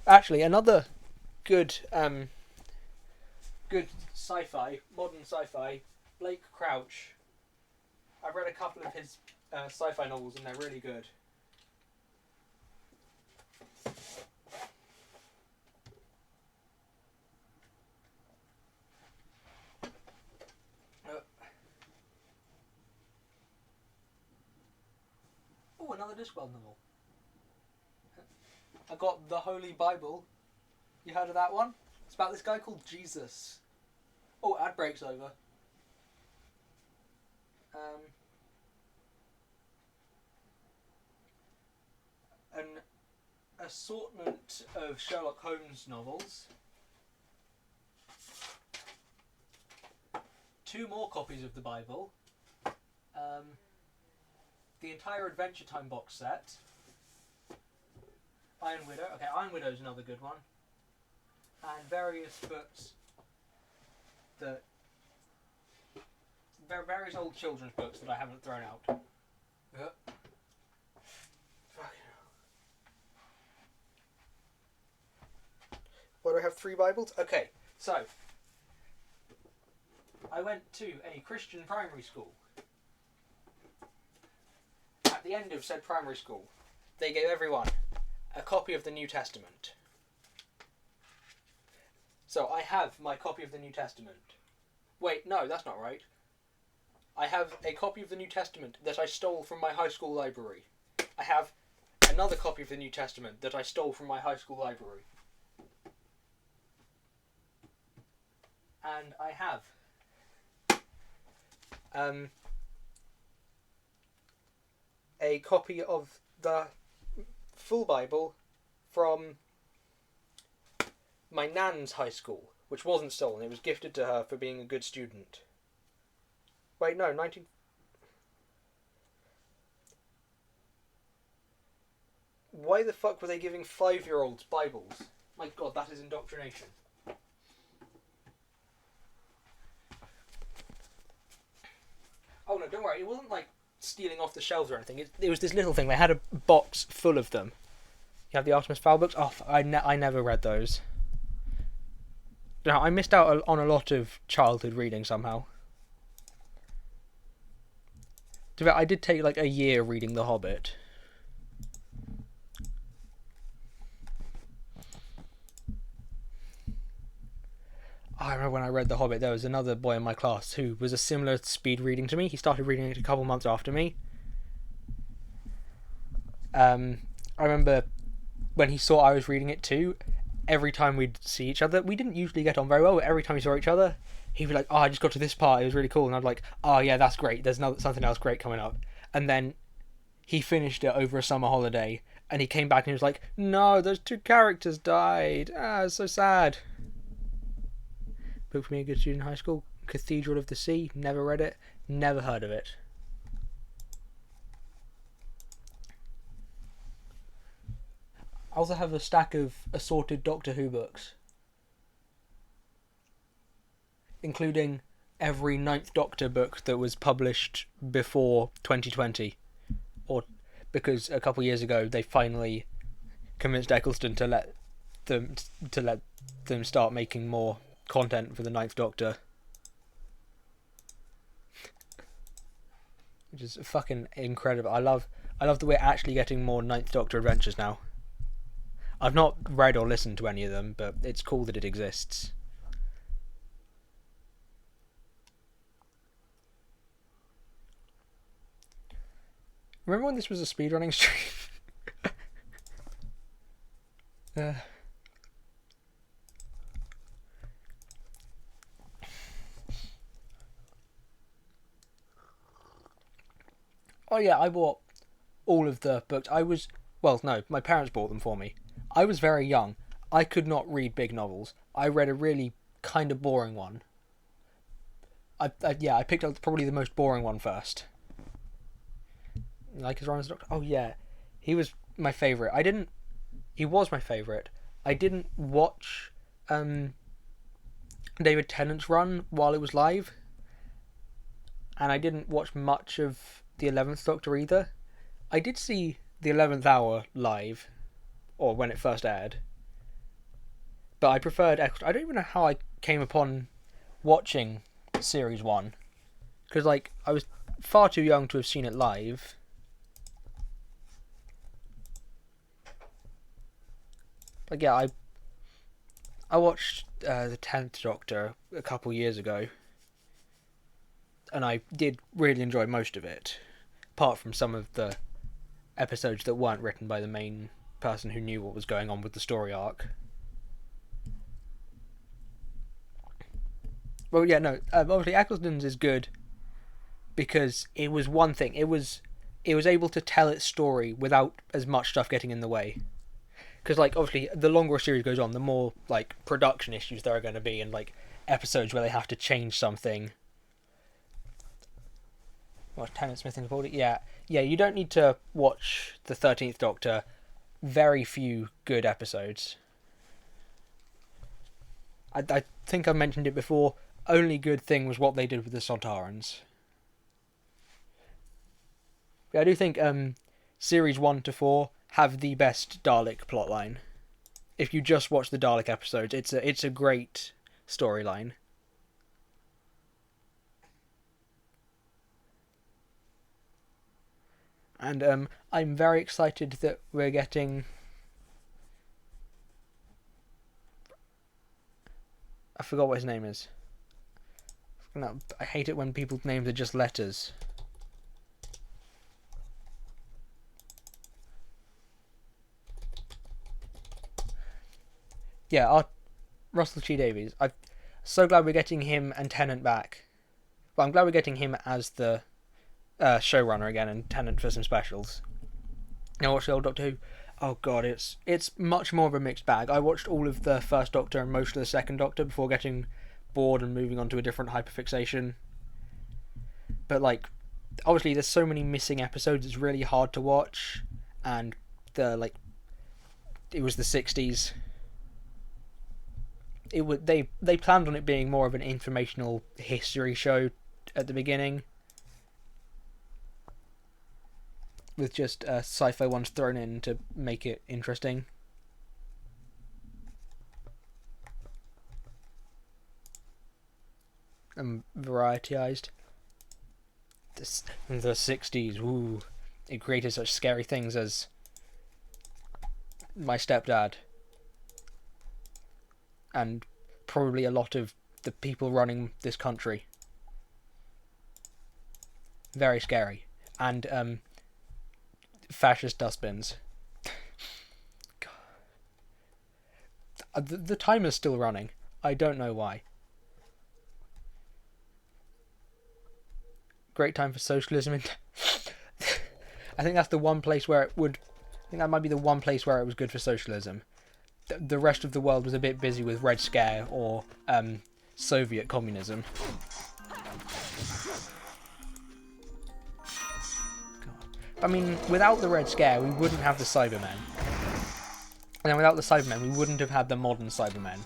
actually, another good sci-fi, modern sci-fi, Blake Crouch. I've read a couple of his sci-fi novels and they're really good. Oh, another Discworld novel. I got The Holy Bible. You heard of that one? It's about this guy called Jesus. Oh, ad break's over. An assortment of Sherlock Holmes novels. 2 more copies of the Bible. The entire Adventure Time box set. Iron Widow. Okay, Iron Widow's another good one. And various books that... various old children's books that I haven't thrown out. Yep. Why do I have 3 Bibles? Okay, so... I went to a Christian primary school. At the end of said primary school, they gave everyone a copy of the New Testament. So I have my copy of the New Testament. Wait, no, that's not right. I have a copy of the New Testament that I stole from my high school library. I have another copy of the New Testament that I stole from my high school library. And I have a copy of the full Bible from my nan's high school, which wasn't stolen. It was gifted to her for being a good student. Wait, no, Why the fuck were they giving 5-year-olds Bibles? My god, that is indoctrination. Oh no, don't worry, it wasn't like stealing off the shelves or anything. It was this little thing. They had a box full of them. You have the Artemis Fowl books? Oh, I never read those. No, I missed out on a lot of childhood reading somehow. I did take like a year reading The Hobbit. I remember when I read The Hobbit, there was another boy in my class who was a similar speed reading to me. He started reading it a couple months after me. I remember when he saw I was reading it too, every time we'd see each other, we didn't usually get on very well, but every time we saw each other, he'd be like, oh, I just got to this part, it was really cool. And I'd be like, oh yeah, that's great, there's something else great coming up. And then he finished it over a summer holiday, and he came back and he was like, no, those 2 characters died. Ah, it's so sad. Book for me, a good student in high school. Cathedral of the Sea, never read it, never heard of it. I also have a stack of assorted Doctor Who books, including every 9th Doctor book that was published before 2020, or because a couple of years ago they finally convinced Eccleston to let them start making more content for the 9th Doctor, which is fucking incredible. I love that we're actually getting more 9th Doctor adventures now. I've not read or listened to any of them, but it's cool that it exists. Remember when this was a speedrunning stream? Oh yeah, I bought all of the books. My parents bought them for me. I was very young. I could not read big novels. I read a really kind of boring one. I picked up probably the most boring one first. Like his Ryan's Doctor. Oh yeah, he was my favourite. He was my favourite. I didn't watch David Tennant's run while it was live, and I didn't watch much of the 11th Doctor either. I did see the 11th Hour live, or when it first aired, but I preferred Extra. I don't even know how I came upon watching Series 1, because like I was far too young to have seen it live. But yeah, I watched the 10th Doctor a couple years ago, and I did really enjoy most of it, apart from some of the episodes that weren't written by the main person who knew what was going on with the story arc. Well, yeah, no, obviously Eccleston's is good because it was one thing. It was able to tell its story without as much stuff getting in the way. Because, like, obviously, the longer a series goes on, the more, like, production issues there are going to be, and, like, episodes where they have to change something. What, Tennant, Smith, and Capaldi? Yeah, you don't need to watch the 13th Doctor. Very few good episodes. I think I mentioned it before. Only good thing was what they did with the Sontarans. Yeah, I do think series 1 to 4 have the best Dalek plotline. If you just watch the Dalek episodes, it's a great storyline. And I'm very excited that we're getting... I forgot what his name is. I hate it when people's names are just letters. Yeah, Russell T Davies. I'm so glad we're getting him and Tennant back. Well, I'm glad we're getting him as the showrunner again, and Tennant for some specials. Now watch the old Doctor Who. Oh god, it's much more of a mixed bag. I watched all of the first Doctor and most of the second Doctor before getting bored and moving on to a different hyperfixation. But like, obviously there's so many missing episodes, it's really hard to watch, and the like it was the 60s. They planned on it being more of an informational history show at the beginning, with just sci-fi ones thrown in to make it interesting. And varietyized. The 60s, ooh, it created such scary things as my stepdad and probably a lot of the people running this country. Very scary. And fascist dustbins. The timer's still running. I don't know why. Great time for socialism. I think that's the one place where it would... I think that might be the one place where it was good for socialism. The rest of the world was a bit busy with Red Scare or Soviet communism. God. I mean, without the Red Scare, we wouldn't have the Cybermen. And then without the Cybermen, we wouldn't have had the modern Cybermen.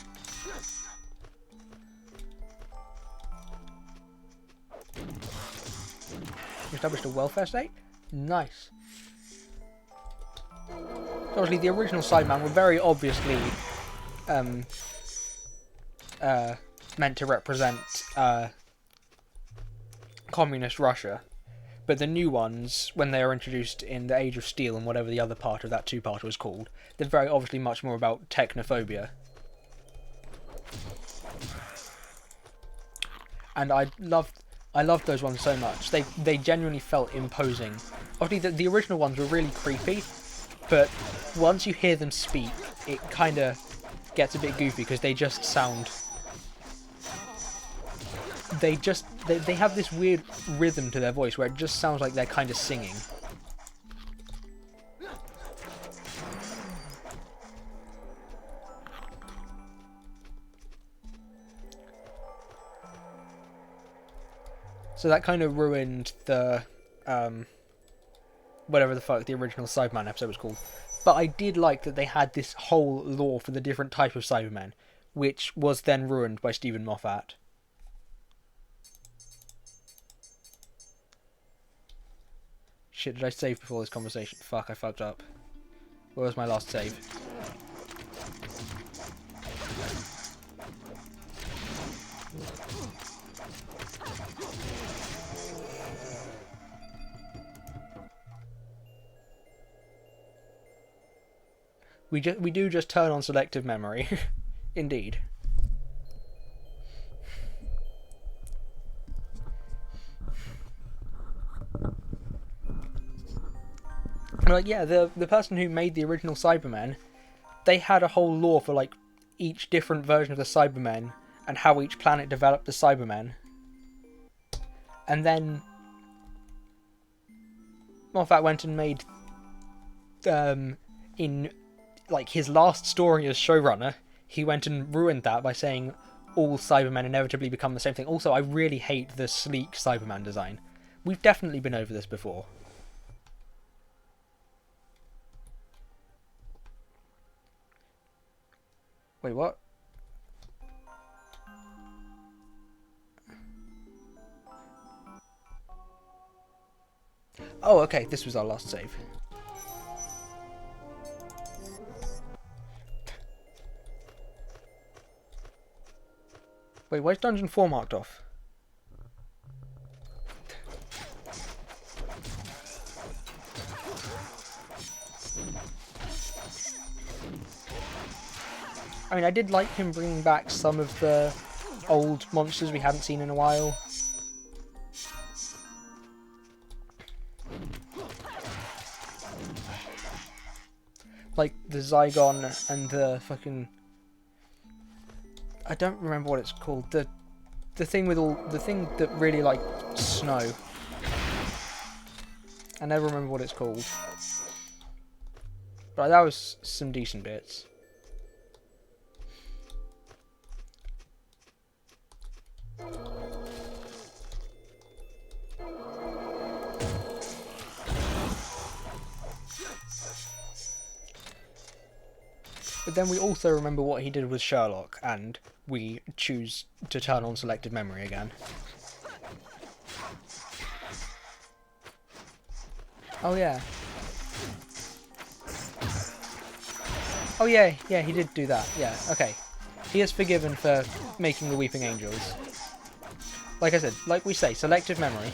Established a welfare state? Nice. Obviously, the original Cybermen were very obviously meant to represent communist Russia, but the new ones, when they are introduced in the Age of Steel and whatever the other part of that two-parter was called, they're very obviously much more about technophobia. And I loved those ones so much. They genuinely felt imposing. Obviously, the original ones were really creepy, but once you hear them speak, it kind of gets a bit goofy because they just sound... They have this weird rhythm to their voice where it just sounds like they're kind of singing. So that kind of ruined the, whatever the fuck the original Cyberman episode was called. But I did like that they had this whole lore for the different type of Cybermen, which was then ruined by Stephen Moffat. Shit, did I save before this conversation? Fuck, I fucked up. Where was my last save? We do just turn on selective memory. Indeed. Like, yeah, the person who made the original Cybermen, they had a whole lore for like each different version of the Cybermen and how each planet developed the Cybermen. And then Moffat went and made in like his last story as showrunner, he went and ruined that by saying all Cybermen inevitably become the same thing. Also, I really hate the sleek Cyberman design. We've definitely been over this before. Wait, what? Oh, okay, this was our last save. Wait, why is Dungeon 4 marked off? I mean, I did like him bringing back some of the old monsters we hadn't seen in a while. Like the Zygon and the fucking... I don't remember what it's called. The thing with all... The thing that really liked snow. I never remember what it's called. But that was some decent bits. But then we also remember what he did with Sherlock, and we choose to turn on selective memory again. Oh yeah. Oh yeah, he did do that. Yeah, okay. He is forgiven for making the Weeping Angels. Like I said, like we say, selective memory.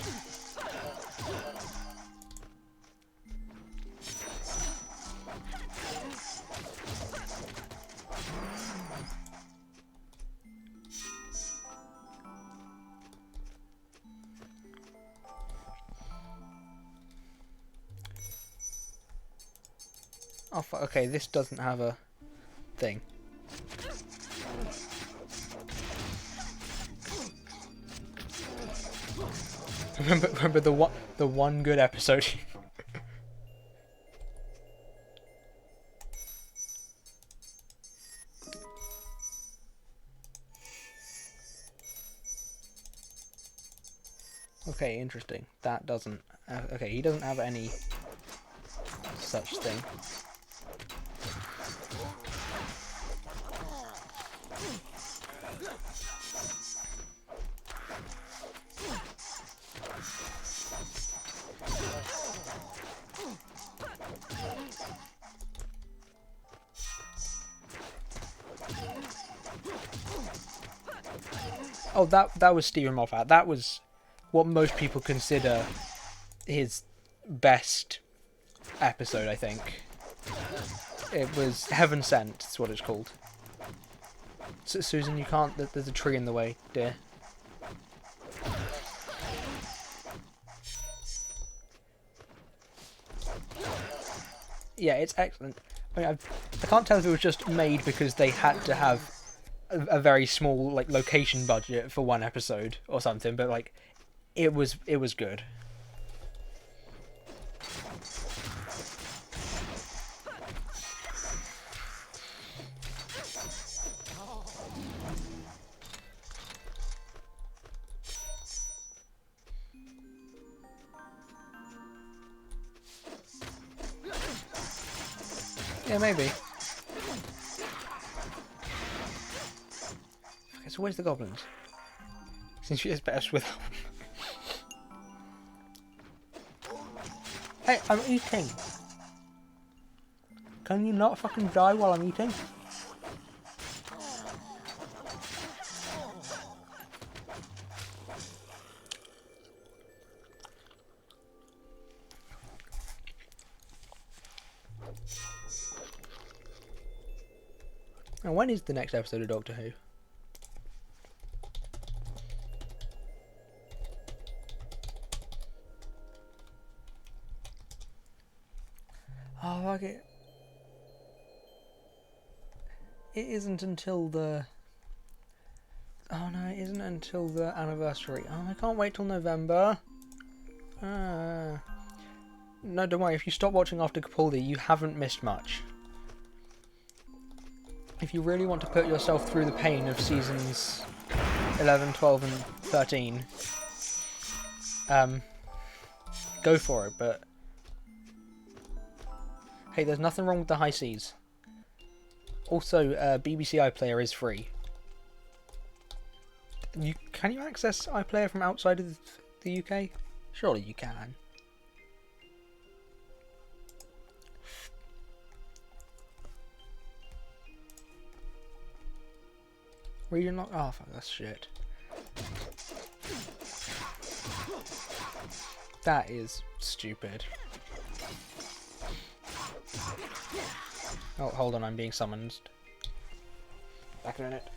Oh, okay, this doesn't have a thing. Remember the one good episode. Okay, interesting. That doesn't. Okay, he doesn't have any such thing. Oh, that was Stephen Moffat. That was what most people consider his best episode, I think. It was Heaven Sent, that's what it's called. Susan, you can't... There's a tree in the way, dear. Yeah, it's excellent. I mean, I can't tell if it was just made because they had to have a very small like location budget for one episode or something, but like it was good. Yeah, maybe. Okay, so where's the goblins? Since she is best with them. Hey, I'm eating. Can you not fucking die while I'm eating? And when is the next episode of Doctor Who? Oh, fuck it. It isn't until the... Oh no, it isn't until the anniversary. Oh, I can't wait till November. No, don't worry. If you stop watching after Capaldi, you haven't missed much. If you really want to put yourself through the pain of seasons 11, 12 and 13, go for it, but hey, there's nothing wrong with the high seas. Also, BBC iPlayer is free. Can you access iPlayer from outside of the UK? Surely you can. Region lock? Oh, fuck, that's shit. That is stupid. Oh, hold on, I'm being summoned. Back in a minute.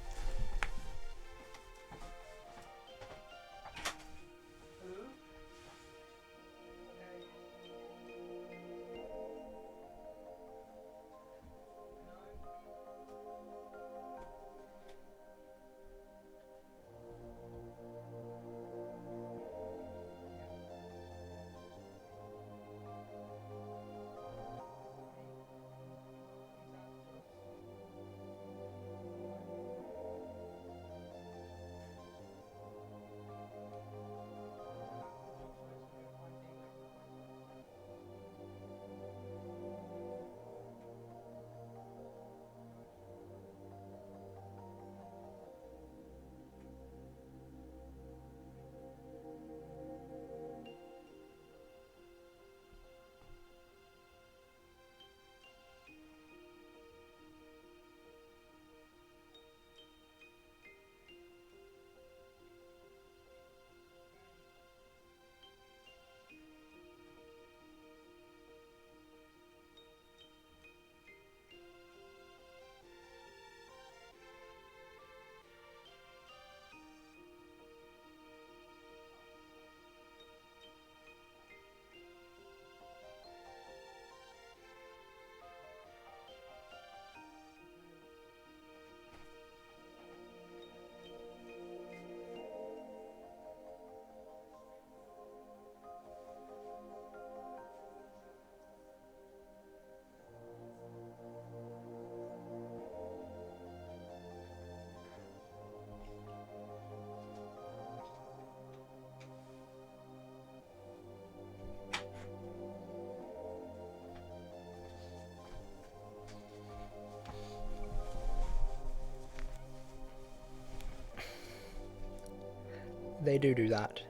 They do that.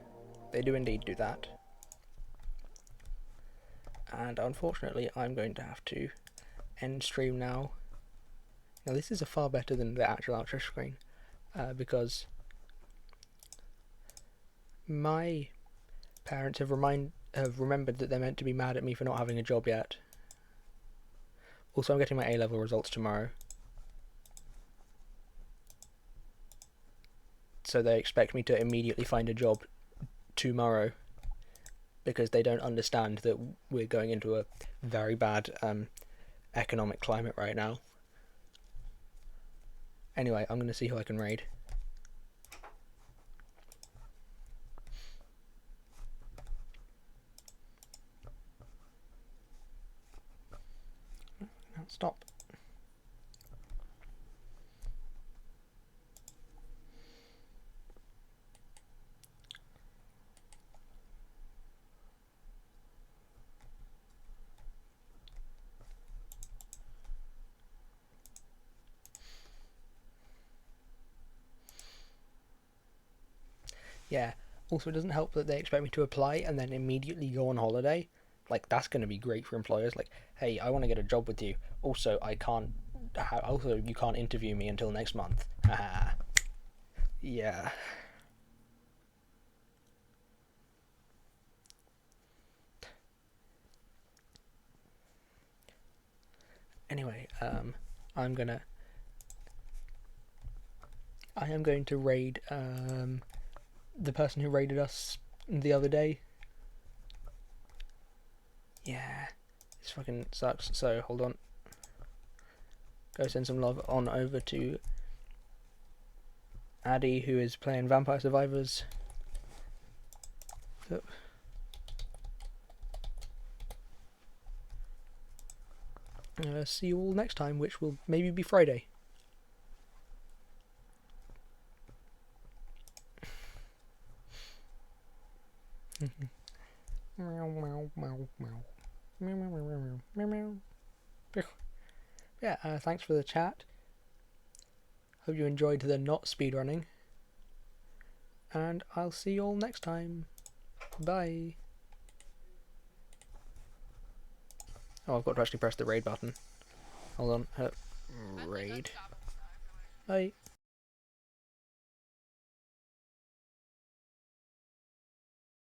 They do indeed do that. And unfortunately, I'm going to have to end stream now. Now, this is a far better than the actual outro screen, because my parents have remembered that they're meant to be mad at me for not having a job yet. Also, I'm getting my A-level results tomorrow. So they expect me to immediately find a job tomorrow, because they don't understand that we're going into a very bad economic climate right now. Anyway, I'm going to see who I can raid. No, stop. Yeah, also it doesn't help that they expect me to apply and then immediately go on holiday. Like, that's going to be great for employers. Like, hey, I want to get a job with you. Also, you can't interview me until next month. Haha. Yeah. Anyway, I am going to raid the person who raided us the other day. Yeah, this fucking sucks. So hold on. Go send some love on over to Addy, who is playing Vampire Survivors. So, see you all next time, which will maybe be Friday. Yeah, thanks for the chat. Hope you enjoyed the not speedrunning. And I'll see you all next time. Bye. Oh, I've got to actually press the raid button. Hold on. Raid. Bye.